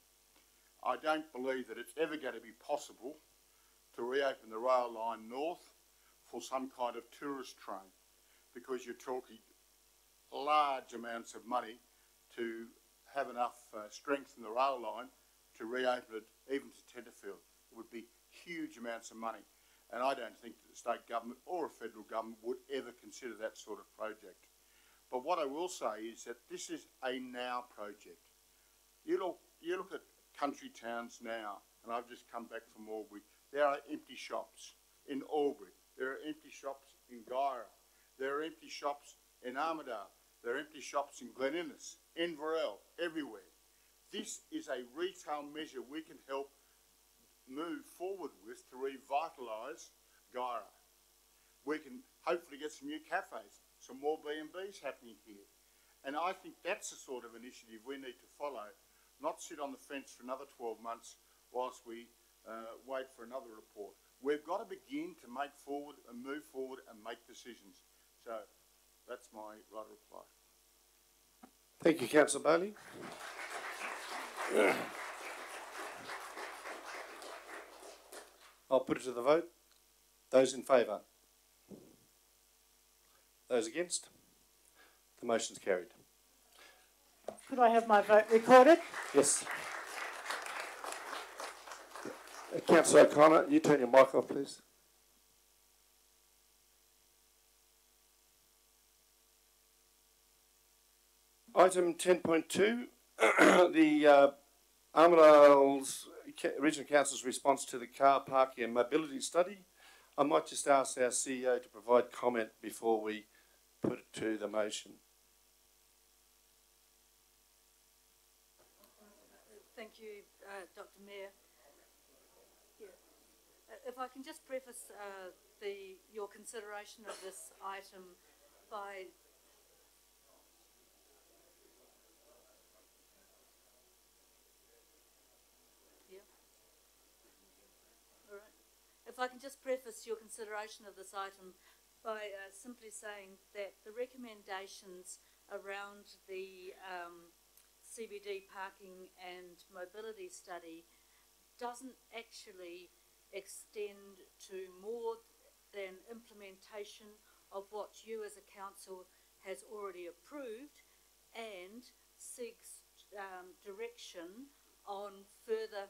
I don't believe that it's ever going to be possible to reopen the rail line north for some kind of tourist train, because you're talking large amounts of money to have enough strength in the rail line to reopen it even to Tenterfield. It would be huge amounts of money, and I don't think that the state government or a federal government would ever consider that sort of project. But what I will say is that this is a now project. You look at country towns now, and I've just come back from Albury. There are empty shops in Albury. There are empty shops in Guyra. There are empty shops in Armidale. There are empty shops in Glen Innes, Inverell, everywhere. This is a retail measure we can help move forward with to revitalise Guyra. We can hopefully get some new cafes, some more B&Bs happening here. And I think that's the sort of initiative we need to follow, not sit on the fence for another 12 months whilst we wait for another report. We've got to begin to make forward and move forward and make decisions. So that's my right reply. Thank you, Councillor Bailey. I'll put it to the vote. Those in favour? Those against? The motion's carried. Could I have my vote recorded? Yes. Councillor O'Connor, you turn your mic off, please. Item 10.2, the Armidale's Regional Council's response to the car parking and mobility study. I might just ask our CEO to provide comment before we put it to the motion. Thank you, Dr. Mayor. Yeah. If I can just preface your consideration of this item by If I can just preface your consideration of this item by simply saying that the recommendations around the CBD parking and mobility study doesn't actually extend to more than implementation of what you as a council has already approved, and seeks direction on further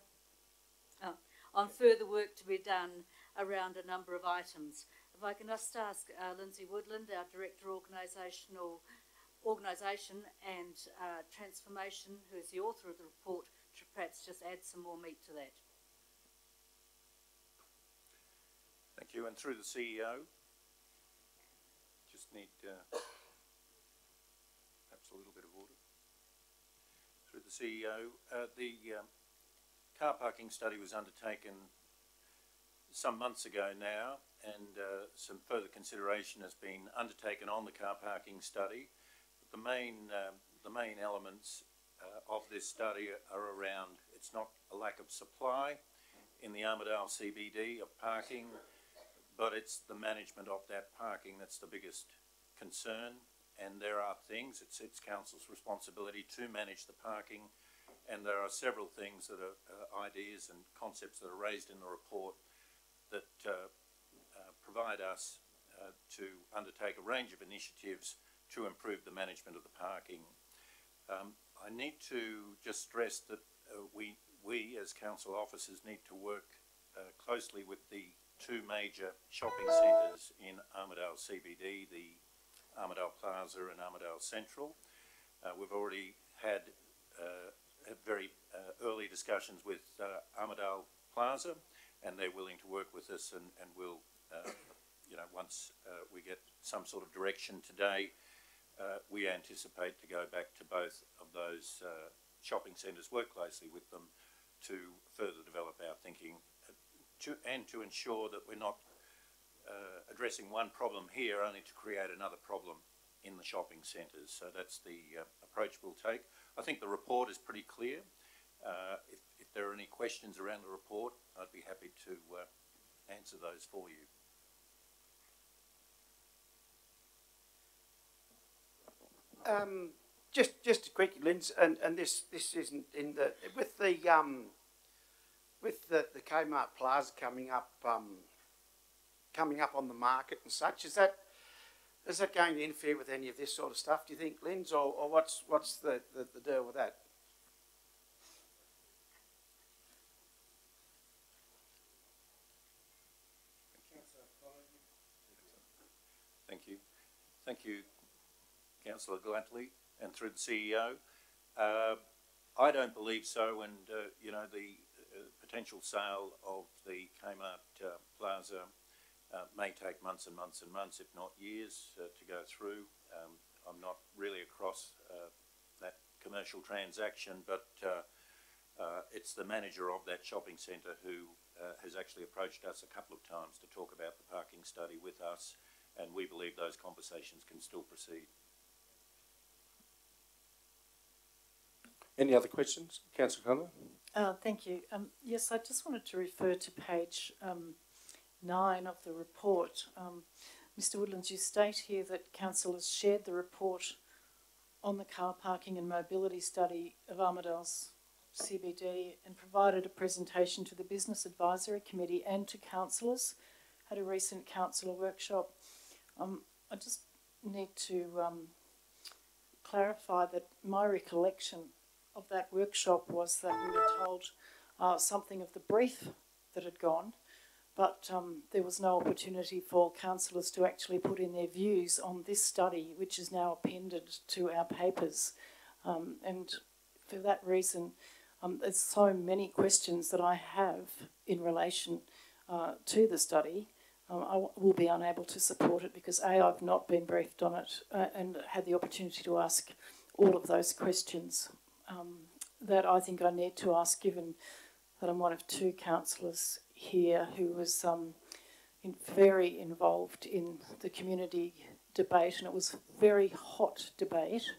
work to be done around a number of items. If I can just ask Lindsay Woodland, our Director Organisation and Transformation, who is the author of the report, to perhaps just add some more meat to that. Thank you. And through the CEO, just need perhaps a little bit of order. Through the CEO, the car parking study was undertaken some months ago now, and some further consideration has been undertaken on the car parking study. But the main elements of this study are around, it's not a lack of supply in the Armidale CBD of parking, but it's the management of that parking that's the biggest concern. And there are things, it's council's responsibility to manage the parking, and there are several things that are ideas and concepts that are raised in the report that provide us to undertake a range of initiatives to improve the management of the parking. I need to just stress that we as council officers need to work closely with the two major shopping centres in Armidale CBD, the Armidale Plaza and Armidale Central. We've already had very early discussions with Armidale Plaza, and they're willing to work with us, and we'll, once we get some sort of direction today, we anticipate to go back to both of those shopping centres, work closely with them to further develop our thinking and to ensure that we're not addressing one problem here only to create another problem in the shopping centres. So that's the approach we'll take. I think the report is pretty clear. If there are any questions around the report, I'd be happy to answer those for you. Just a quick, Linz, and this isn't in the with the Kmart Plaza coming up on the market and such. Is that going to interfere with any of this sort of stuff, do you think, Linz, or what's the deal with that? Thank you, Councillor Glantley, and through the CEO. I don't believe so, and the potential sale of the Kmart Plaza may take months and months and months, if not years, to go through. I'm not really across that commercial transaction, but it's the manager of that shopping centre who has actually approached us a couple of times to talk about the parking study with us, and we believe those conversations can still proceed. Any other questions? Councillor Connor? Thank you. Yes, I just wanted to refer to page 9 of the report. Mr. Woodlands, you state here that council has shared the report on the car parking and mobility study of Armidale's CBD and provided a presentation to the Business Advisory Committee and to councillors. Had a recent councillor workshop. I just need to clarify that my recollection of that workshop was that we were told something of the brief that had gone, but there was no opportunity for councillors to actually put in their views on this study, which is now appended to our papers. And for that reason, there's so many questions that I have in relation to the study. I will be unable to support it because A, I've not been briefed on it and had the opportunity to ask all of those questions that I think I need to ask, given that I'm one of two councillors here who was very involved in the community debate, and it was a very hot debate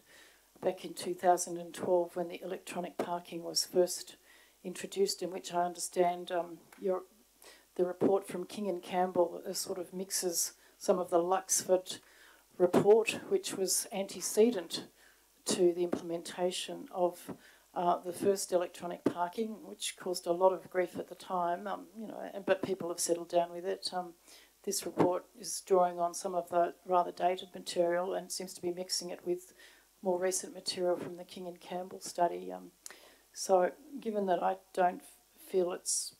back in 2012 when the electronic parking was first introduced, in which I understand the report from King and Campbell sort of mixes some of the Luxford report, which was antecedent to the implementation of the first electronic parking, which caused a lot of grief at the time, but people have settled down with it. This report is drawing on some of the rather dated material and seems to be mixing it with more recent material from the King and Campbell study. So given that I don't feel it's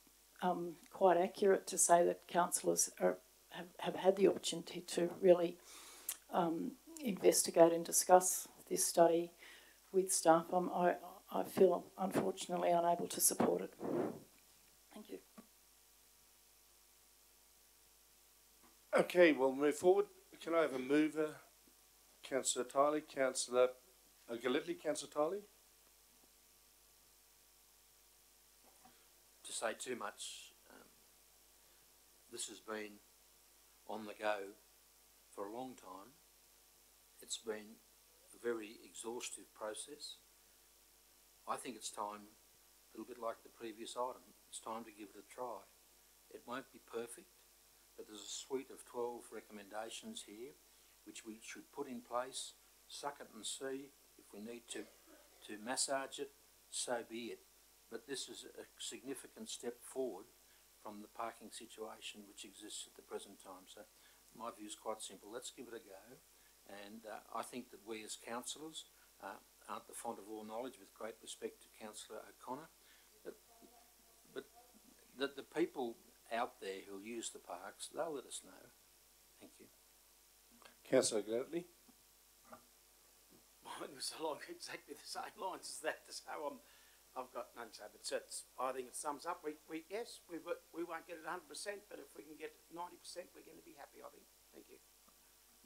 quite accurate to say that councillors have had the opportunity to really investigate and discuss this study with staff, I feel unfortunately unable to support it. Thank you. Okay, we'll move forward. Can I have a mover? Councillor Tiley, Councillor Galletley, Councillor Tiley. To say too much, this has been on the go for a long time. It's been a very exhaustive process. I think it's time, a little bit like the previous item, it's time to give it a try. It won't be perfect, but there's a suite of 12 recommendations here which we should put in place, suck it and see. If we need to massage it, so be it. But this is a significant step forward from the parking situation which exists at the present time. So my view is quite simple. Let's give it a go. And I think that we as councillors aren't the font of all knowledge, with great respect to Councillor O'Connor, but the people out there who use the parks, they'll let us know. Thank you. Councillor Galletley. Mine was along exactly the same lines as that, so I've got none to say, but I think it sums up. Yes, we won't get it 100%, but if we can get 90%, we're going to be happy, I think. Thank you.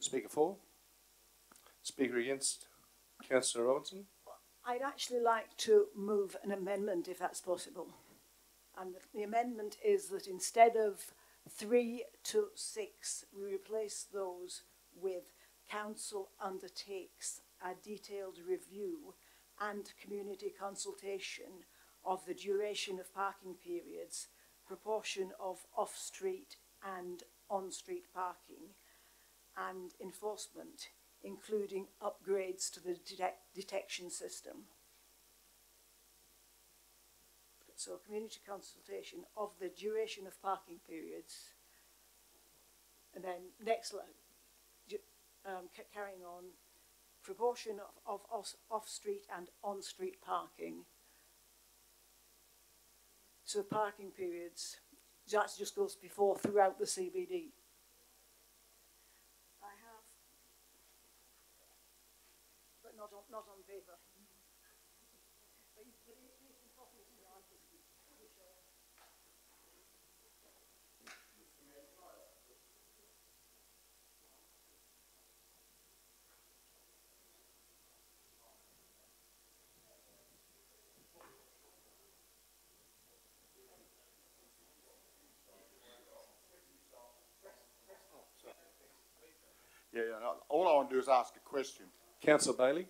Speaker for. Speaker against. Councillor Robinson. I'd actually like to move an amendment, if that's possible. And the amendment is that instead of 3 to 6, we replace those with council undertakes a detailed review and community consultation of the duration of parking periods, proportion of off-street and on-street parking, and enforcement, including upgrades to the detection system. So community consultation of the duration of parking periods, and then next line, carrying on, proportion of off-street and on-street parking. So parking periods, that just goes before, throughout the CBD. I have, but not on paper. Yeah, all I want to do is ask a question. Councillor Bailey.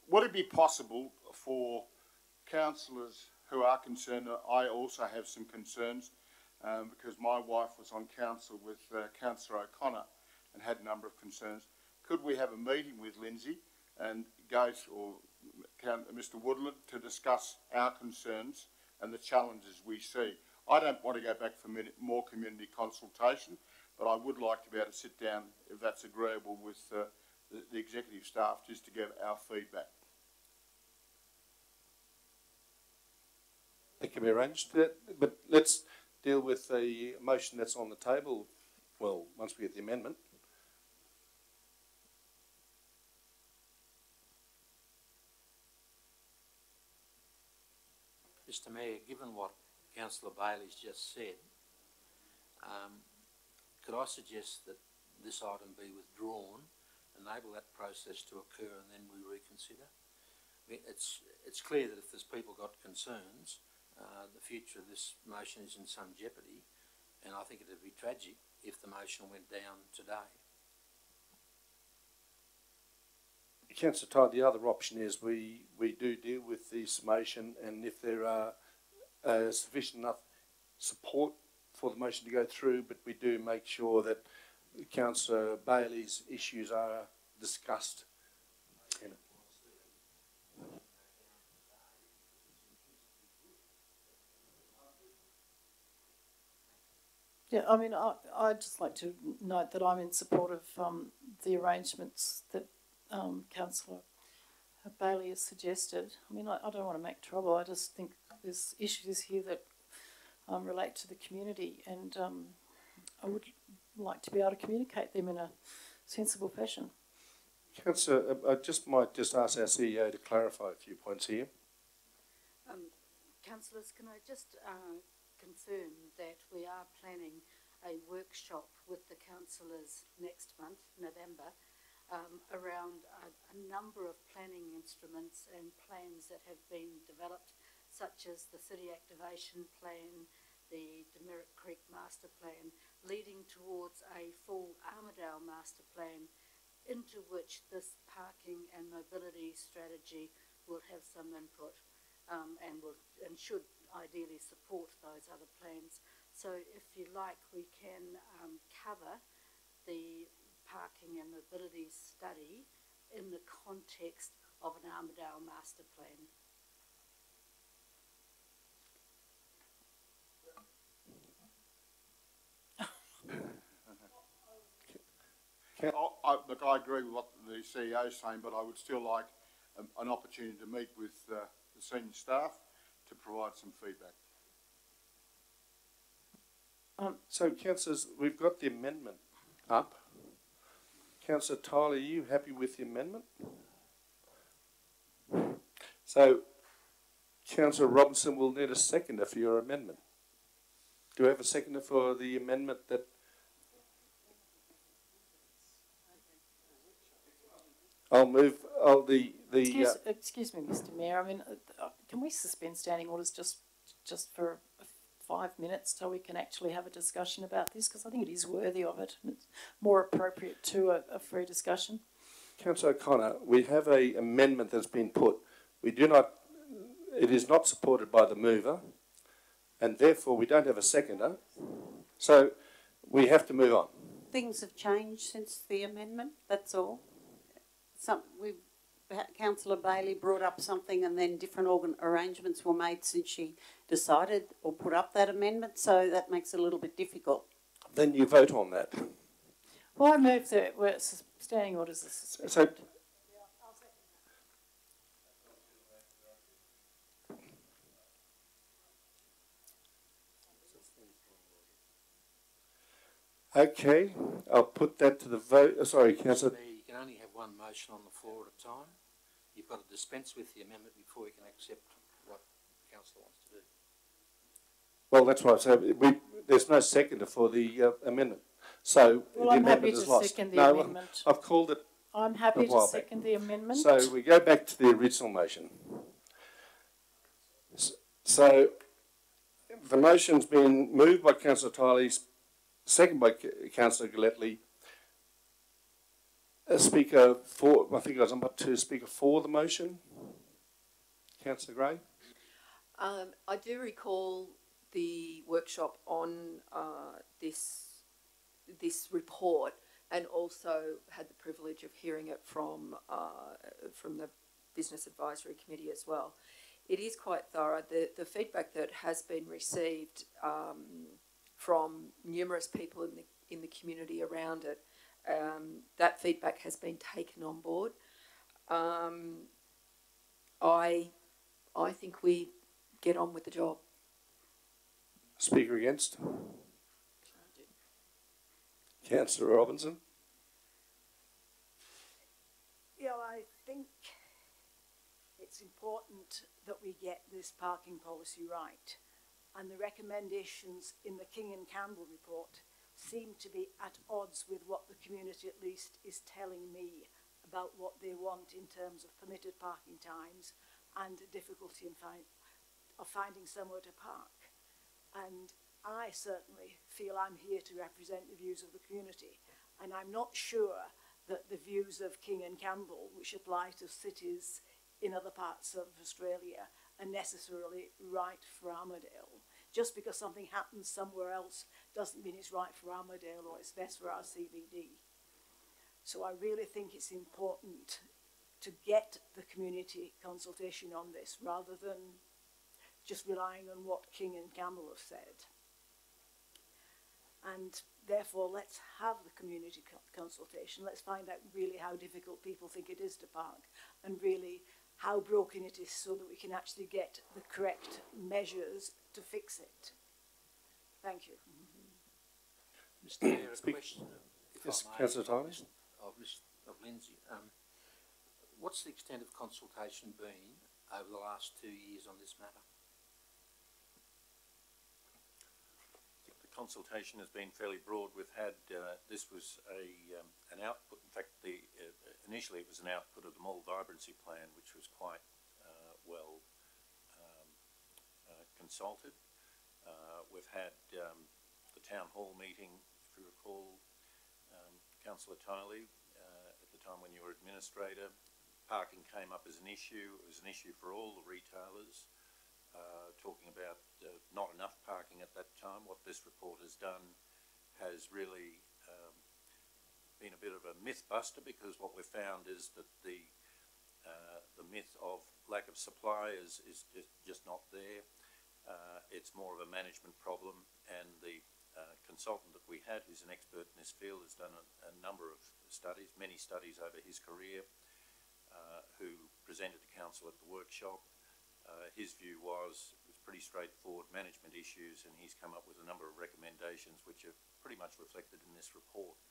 Would it be possible for councillors who are concerned, I also have some concerns, because my wife was on council with Councillor O'Connor and had a number of concerns. Could we have a meeting with Lindsay and Gates or Mr Woodland to discuss our concerns and the challenges we see. I don't want to go back for more community consultation, but I would like to be able to sit down, if that's agreeable, with the executive staff just to give our feedback. That can be arranged, but let's deal with the motion that's on the table, well, once we get the amendment. Mr Mayor, given what Councillor Bailey's just said, could I suggest that this item be withdrawn, enable that process to occur and then we reconsider? I mean, it's clear that if there's people got concerns, the future of this motion is in some jeopardy, and I think it would be tragic if the motion went down today. Councillor Todd, the other option is we do deal with this motion, and if there are sufficient enough support for the motion to go through, but we do make sure that Councillor Bailey's issues are discussed. Yeah, I mean, I'd just like to note that I'm in support of the arrangements that Councillor Bailey has suggested. I mean, I don't want to make trouble. I just think there's issues here that relate to the community, and I would like to be able to communicate them in a sensible fashion. Councillor, I might just ask our CEO to clarify a few points here. Councillors, can I just confirm that we are planning a workshop with the councillors next month, November, around a number of planning instruments and plans that have been developed, such as the City Activation Plan, the Demerit Creek Master Plan, leading towards a full Armidale Master Plan, into which this parking and mobility strategy will have some input and should ideally support those other plans. So if you like, we can cover the parking and mobility study in the context of an Armidale Master Plan. Look, I agree with what the CEO is saying, but I would still like an opportunity to meet with the senior staff to provide some feedback. So, councillors, we've got the amendment up. Councillor Tyler, are you happy with the amendment? So, Councillor Robinson will need a seconder for your amendment. Do we have a seconder for the amendment that... I'll move. Excuse me, Mr Mayor. I mean, can we suspend standing orders just for 5 minutes so we can actually have a discussion about this? Because I think it is worthy of it, and it's more appropriate to a free discussion. Councillor O'Connor, we have an amendment that's been put. We do not. It is not supported by the mover, and therefore we don't have a seconder. So we have to move on. Things have changed since the amendment. That's all. Councillor Bailey brought up something, and then different arrangements were made since she decided or put up that amendment, so that makes it a little bit difficult. Then you vote on that. Well, I move that standing orders are suspended. So, okay, I'll put that to the vote. Sorry, Councillor. You can only have one motion on the floor at a time. You've got to dispense with the amendment before you can accept what the council wants to do. Well, that's right. So there's no seconder for the amendment. So well, the I'm amendment happy is to lost. second the no, amendment. I've called it. I'm happy to second the amendment. So we go back to the original motion. So the motion's been moved by Councillor Tiley, seconded by Councillor Gillespie. A speaker for, I think I was number 2, speaker for the motion. Councillor Gray. I do recall the workshop on this report, and also had the privilege of hearing it from the Business Advisory Committee as well. It is quite thorough. The feedback that has been received from numerous people in the community around it, that feedback has been taken on board. I think we get on with the job. Speaker against? Councillor Robinson? Yeah, I think it's important that we get this parking policy right, and the recommendations in the King and Campbell report seem to be at odds with what the community at least is telling me about what they want in terms of permitted parking times and difficulty in finding somewhere to park. And I certainly feel I'm here to represent the views of the community, and I'm not sure that the views of King and Campbell, which apply to cities in other parts of Australia, are necessarily right for Armidale. Just because something happens somewhere else doesn't mean it's right for Armidale or it's best for our CBD. So I really think it's important to get the community consultation on this rather than just relying on what King and Campbell have said. And therefore, let's have the community consultation. Let's find out really how difficult people think it is to park and really how broken it is so that we can actually get the correct measures to fix it. Thank you. Mr. Mayor, a question, if Yes, I may, Councillor Tyler. of Lindsay. What's the extent of consultation been over the last 2 years on this matter? The consultation has been fairly broad. We've had, this was an output, in fact, initially it was an output of the Mall Vibrancy Plan, which was quite well consulted. We've had the Town Hall meeting, if you recall, Councillor Tiley, at the time when you were Administrator. Parking came up as an issue. It was an issue for all the retailers, talking about not enough parking at that time. What this report has done has really been a bit of a myth buster, because what we've found is that the myth of lack of supply is just not there. It's more of a management problem, and the consultant that we had, who's an expert in this field, has done a number of studies, many studies over his career, who presented to council at the workshop. His view was pretty straightforward management issues, and he's come up with a number of recommendations which are pretty much reflected in this report.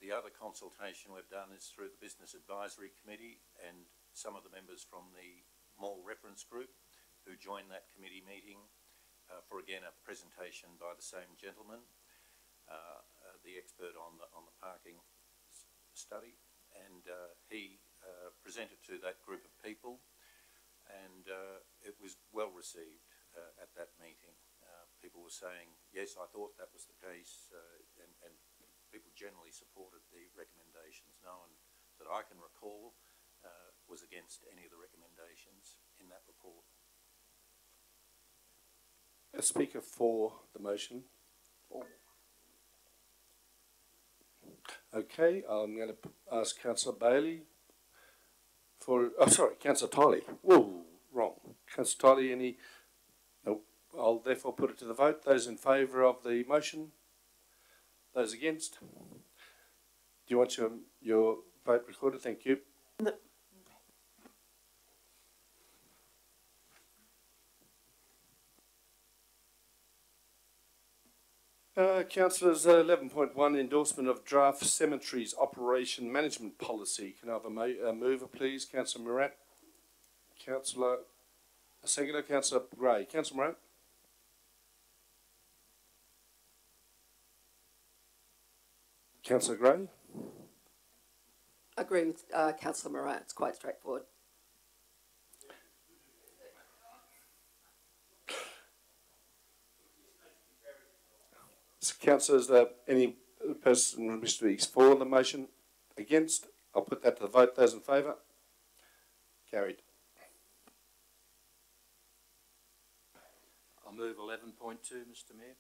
The other consultation we've done is through the Business Advisory Committee and some of the members from the Mall Reference Group who joined that committee meeting for, again, a presentation by the same gentleman, the expert on the parking study, and he presented to that group of people, and it was well received at that meeting. People were saying, yes, I thought that was the case, and people generally supported the recommendations. No one that I can recall was against any of the recommendations in that report. A speaker for the motion. Okay, I'm going to ask Councillor Bailey for, oh sorry, Councillor Tiley. Whoa, wrong. Councillor Tiley, any? Nope. I'll therefore put it to the vote. Those in favour of the motion? Those against? Do you want your vote recorded? Thank you. Councillors, 11.1, endorsement of draft cemeteries operation management policy. Can I have a mover, please? Councillor Morat. Councillor, a seconder, Councillor Gray. Councillor Morat. Councillor Gray. I agree with Councillor Morat. It's quite straightforward. So, councillors, any person who speaks for the motion? Against? I'll put that to the vote. Those in favour? Carried. I'll move 11.2, Mr. Mayor.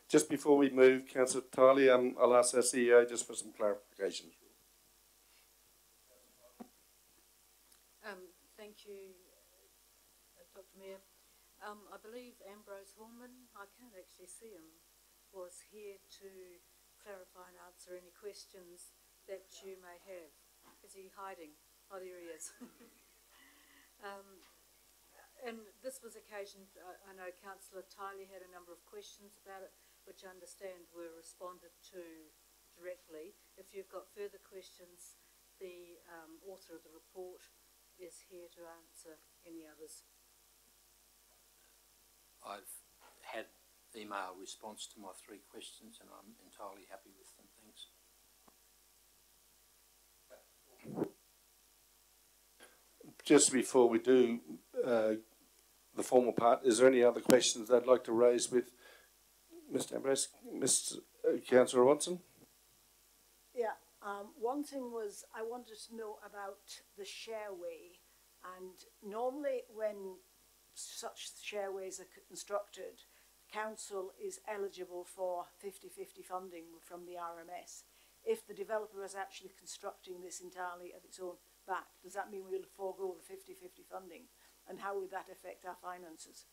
Just before we move, Councillor Tiley, I'll ask our CEO just for some clarification. Thank you, Dr. Mayor. I believe Ambrose Horman, I can't actually see him, was here to clarify and answer any questions that you may have. Is he hiding? Oh, there he is. And this was occasioned, I know Councillor Tiley had a number of questions about it, which I understand were responded to directly. If you've got further questions, the author of the report is here to answer any others. I've had email response to my 3 questions and I'm entirely happy with them. Thanks. Just before we do the formal part, is there any other questions I'd like to raise with Mr. Ambrose? Councillor Robinson? Yeah, one thing was I wanted to know about the shareway, and normally when such shareways are constructed, council is eligible for 50-50 funding from the RMS. If the developer is actually constructing this entirely at its own back, does that mean we'll forego the 50-50 funding? And how would that affect our finances?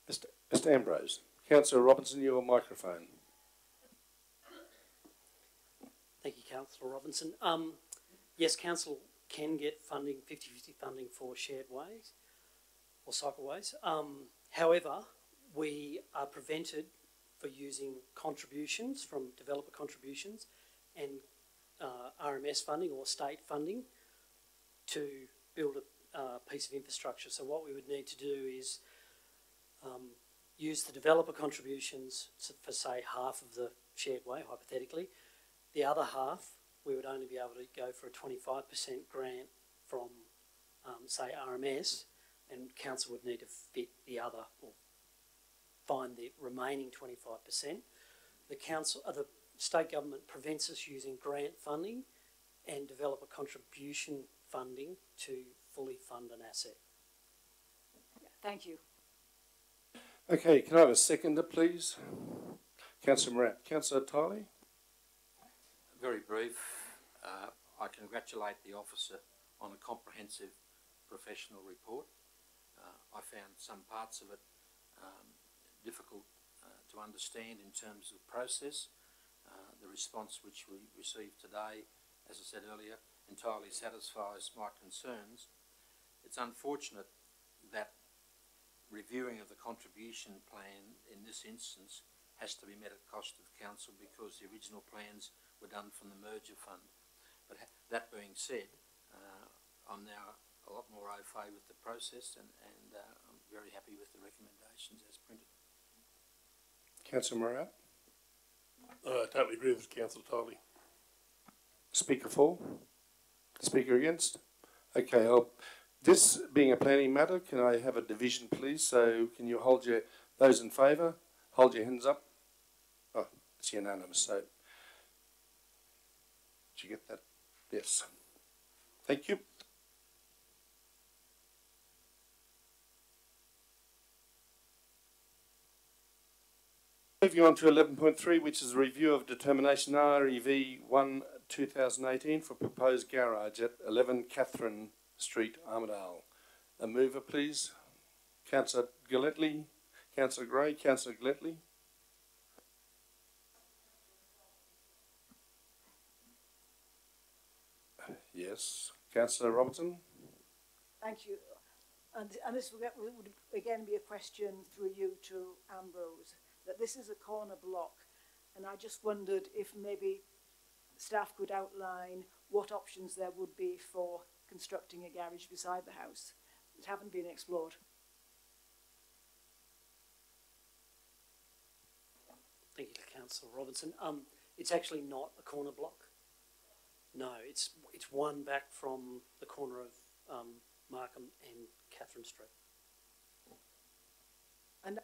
Mr. Ambrose. Councillor Robinson, your microphone. Thank you, Councillor Robinson. Yes, council can get funding, 50-50 funding for shared ways or cycleways. However, we are prevented for using contributions from developer contributions and RMS funding or state funding to build a piece of infrastructure. So what we would need to do is use the developer contributions for, say, half of the shared way, hypothetically. The other half, we would only be able to go for a 25% grant from, say, RMS, and council would need to fit the other, or find the remaining 25%. The state government prevents us using grant funding and developer contribution funding to fully fund an asset. Thank you. Okay, can I have a seconder, please? Councillor Morat. Councillor Tiley? Very brief. I congratulate the officer on a comprehensive professional report. I found some parts of it difficult to understand in terms of process. The response which we received today, as I said earlier, entirely satisfies my concerns. It's unfortunate that reviewing of the contribution plan in this instance has to be met at cost of council because the original plans were done from the merger fund. But that being said, I'm now a lot more au fait with the process and I'm very happy with the recommendations as printed. Councillor Morat? I totally agree with Councillor Tiley. Speaker for? Speaker against? Okay, this being a planning matter, can I have a division, please? So can you hold those in favour, hold your hands up. Oh, it's unanimous. So, did you get that? Yes. Thank you. Moving on to 11.3, which is a review of determination REV 1/2018 for proposed garage at 11 Catherine Street, Armidale. A mover, please. Councillor Gillespie, Councillor Gray, Councillor Gillespie. Yes. Councillor Robertson. Thank you. And this would again be a question through you to Ambrose, that this is a corner block, and I just wondered if maybe staff could outline what options there would be for constructing a garage beside the house that haven't been explored. Thank you, Councillor Robinson. It's actually not a corner block. No, it's one back from the corner of Markham and Catherine Street. And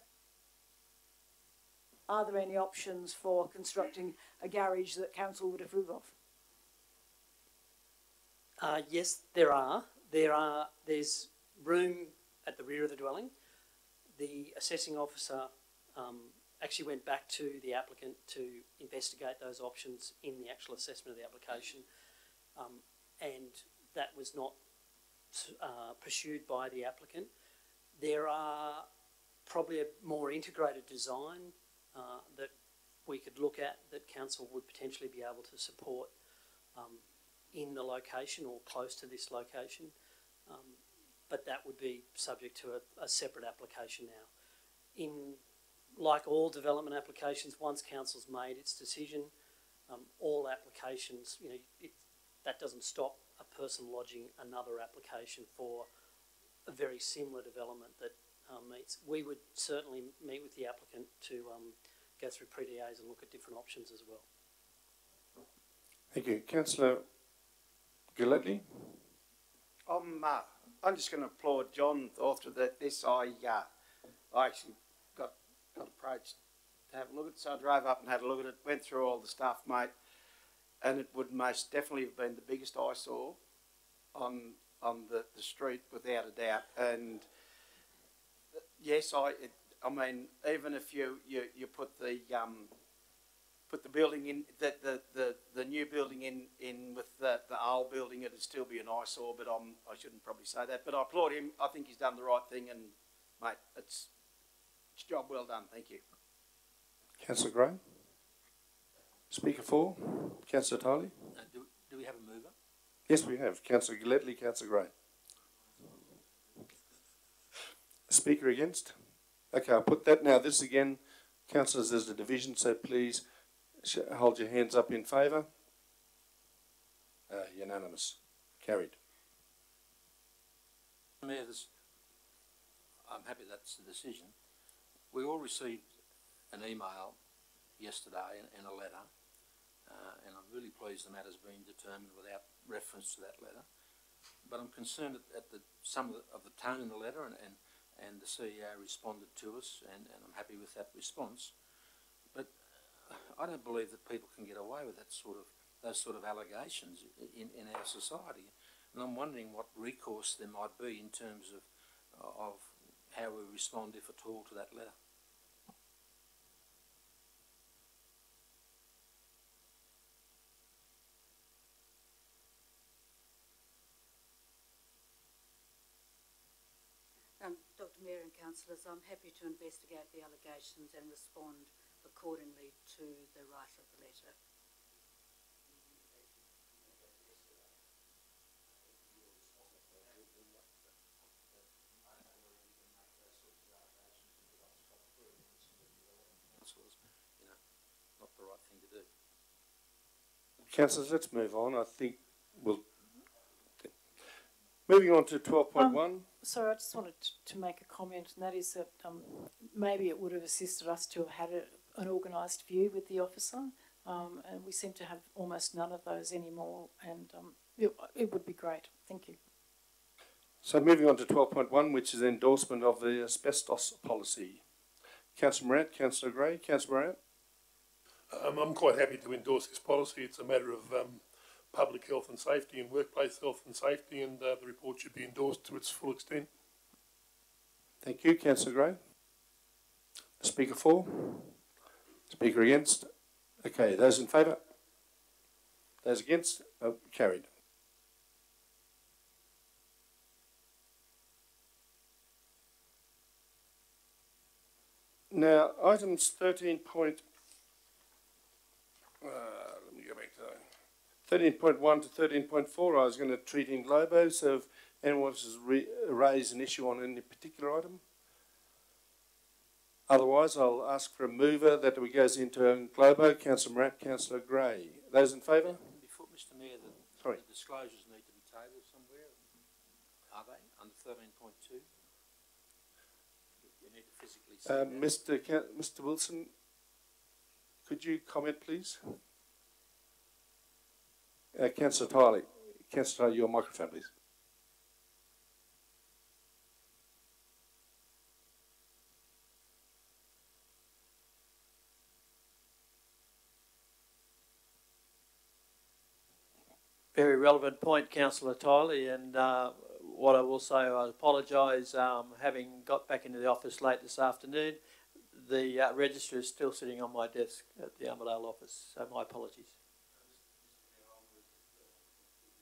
are there any options for constructing a garage that council would approve of? Yes, there are. There's room at the rear of the dwelling. The assessing officer actually went back to the applicant to investigate those options in the actual assessment of the application, and that was not pursued by the applicant. There are probably a more integrated design that we could look at that council would potentially be able to support in the location or close to this location, but that would be subject to a separate application now. Like all development applications, once council's made its decision, all applications, that doesn't stop a person lodging another application for a very similar development that meets. We would certainly meet with the applicant to go through pre-DAs and look at different options as well. Thank you. Councillor Gillespie? I'm just going to applaud John, the author of this. I actually got approached to have a look at it, so I drove up and had a look at it, went through all the stuff, mate, and it would most definitely have been the biggest eyesore on the street, without a doubt. And yes, I mean, even if you put the building in, the new building in with the old building, it'd still be an eyesore. But I shouldn't probably say that. But I applaud him. I think he's done the right thing, and mate, it's job well done. Thank you. Councillor Gray? Speaker 4, Councillor Tiley? Do we have a mover? Yes, we have. Councillor Gillespie, Councillor Gray. Speaker against? Okay, I'll put that now. This again, councillors, there's a division, so please hold your hands up in favour. Unanimous. Carried. Mayor, I'm happy that's the decision. We all received an email yesterday and a letter, and I'm really pleased the matter's been determined without reference to that letter. But I'm concerned at some of the tone in the letter, and the CEO responded to us, and I'm happy with that response. But I don't believe that people can get away with those sort of allegations in our society. And I'm wondering what recourse there might be in terms of how we respond, if at all, to that letter. Dr. Mayor and councillors, I'm happy to investigate the allegations and respond accordingly to the writer of the letter. Not the right thing to do. Councillors, let's move on. I think we'll... Moving on to 12.1. Sorry, I just wanted to make a comment, and that is that maybe it would have assisted us to have had an organised view with the officer, and we seem to have almost none of those anymore, and it would be great. Thank you. So moving on to 12.1, which is endorsement of the asbestos policy. Councillor Morant, Councillor Gray, Councillor Morant. I'm quite happy to endorse this policy. It's a matter of public health and safety and workplace health and safety, and the report should be endorsed to its full extent. Thank you. Councillor Gray. Speaker 4. Speaker against. Okay, those in favour? Those against? Carried. Now, items 13. Let me go back to that. 13.1 to 13.4, I was going to treat in globo, so if anyone wants to raise an issue on any particular item. Otherwise, I'll ask for a mover that we goes into globo. Councillor Morant, Councillor Gray. Those in favour? Before, Mr Mayor, Sorry. The disclosures need to be tabled somewhere. Are they? Under 13.2? We need to physically see Mr Wilson, could you comment, please? Councillor Tiley. Councillor Tiley, your microphone, please. Very relevant point, Councillor Tiley, and what I will say, I apologise, having got back into the office late this afternoon. the register is still sitting on my desk at the Armadale office, so my apologies.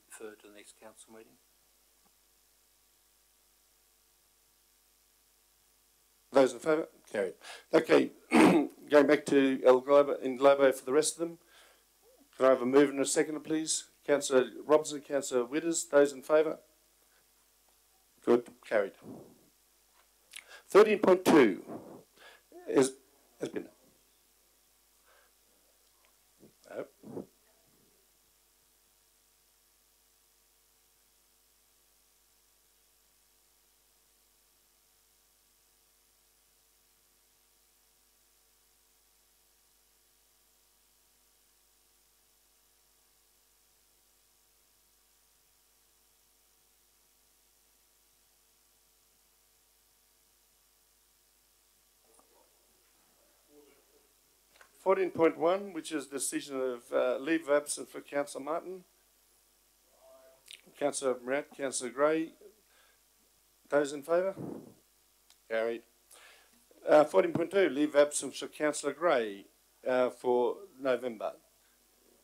Refer to the next council meeting. Those in favour? Carried. Okay, going back to El Globo, in Globo for the rest of them. Can I have a move and a second, please? Councillor Robinson, Councillor Witters, those in favour? Good, carried. 13.2 has been... No. .1, which is decision of leave of absence for Councillor Martin. Councillor Morat, Councillor Gray. Those in favour? Carried. 14.2, leave of absence for Councillor Gray for November.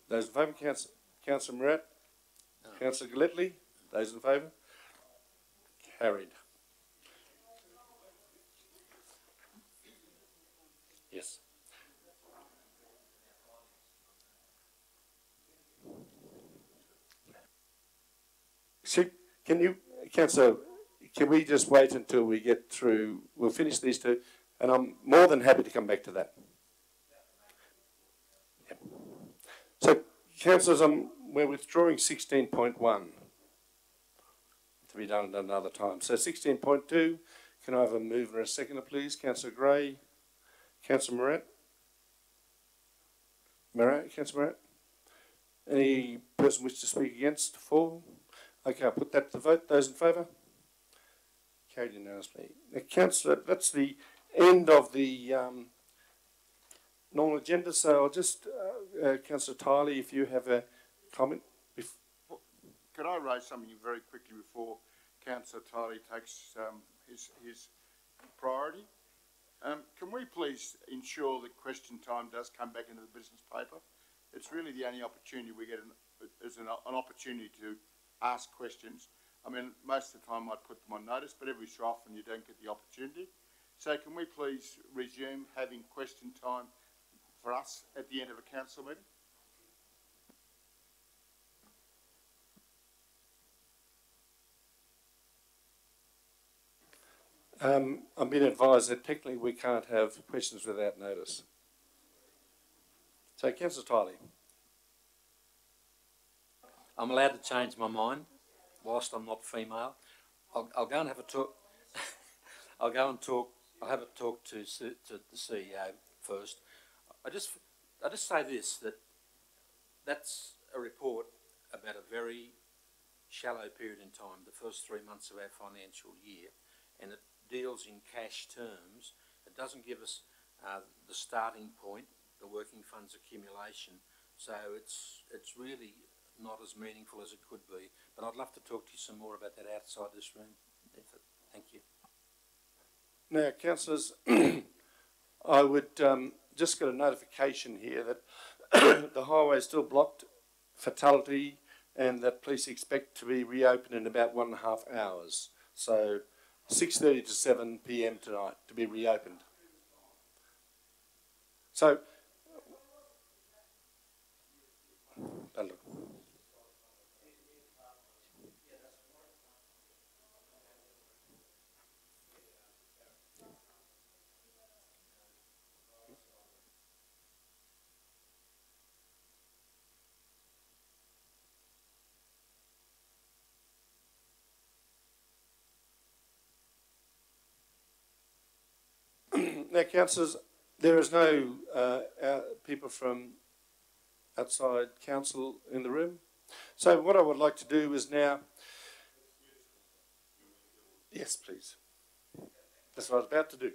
Those in favour? Councillor Morat. Councillor Gilletley. Those in favour? Carried. Yes. Can you, Councillor, can we just wait until we get through, we'll finish these two, and I'm more than happy to come back to that. Yep. So, Councillors, we're withdrawing 16.1 to be done at another time. So 16.2, can I have a mover and a seconder, please? Councillor Gray, Councillor Morat. Councillor Morat. Any person wish to speak against? For? Okay, I'll put that to the vote. Those in favour? Carried unanimously. Now, Councillor, that's the end of the normal agenda, so I'll just, Councillor Tiley, if you have a comment. Could I raise something very quickly before Councillor Tiley takes his priority? Can we please ensure that question time does come back into the business paper? It's really the only opportunity we get is an opportunity to ask questions. I mean, most of the time I put them on notice, but every so often you don't get the opportunity. So can we please resume having question time for us at the end of a council meeting? I've been advised that technically we can't have questions without notice. So, Councillor Tiley. I'm allowed to change my mind whilst I'm not female. I'll go and have a talk. I'll go and talk. I'll have a talk to the CEO first. I just say this, that's a report about a very shallow period in time, the first 3 months of our financial year, and it deals in cash terms. It doesn't give us the starting point, the working funds accumulation. So it's really not as meaningful as it could be. But I'd love to talk to you some more about that outside this room. Thank you. Now, councillors, I would just get a notification here that the highway is still blocked, fatality, and that police expect to be reopened in about 1.5 hours. So 6:30 to 7 p.m. tonight to be reopened. So, now, councillors, there is no people from outside council in the room. So what I would like to do is now... Yes, please. That's what I was about to do.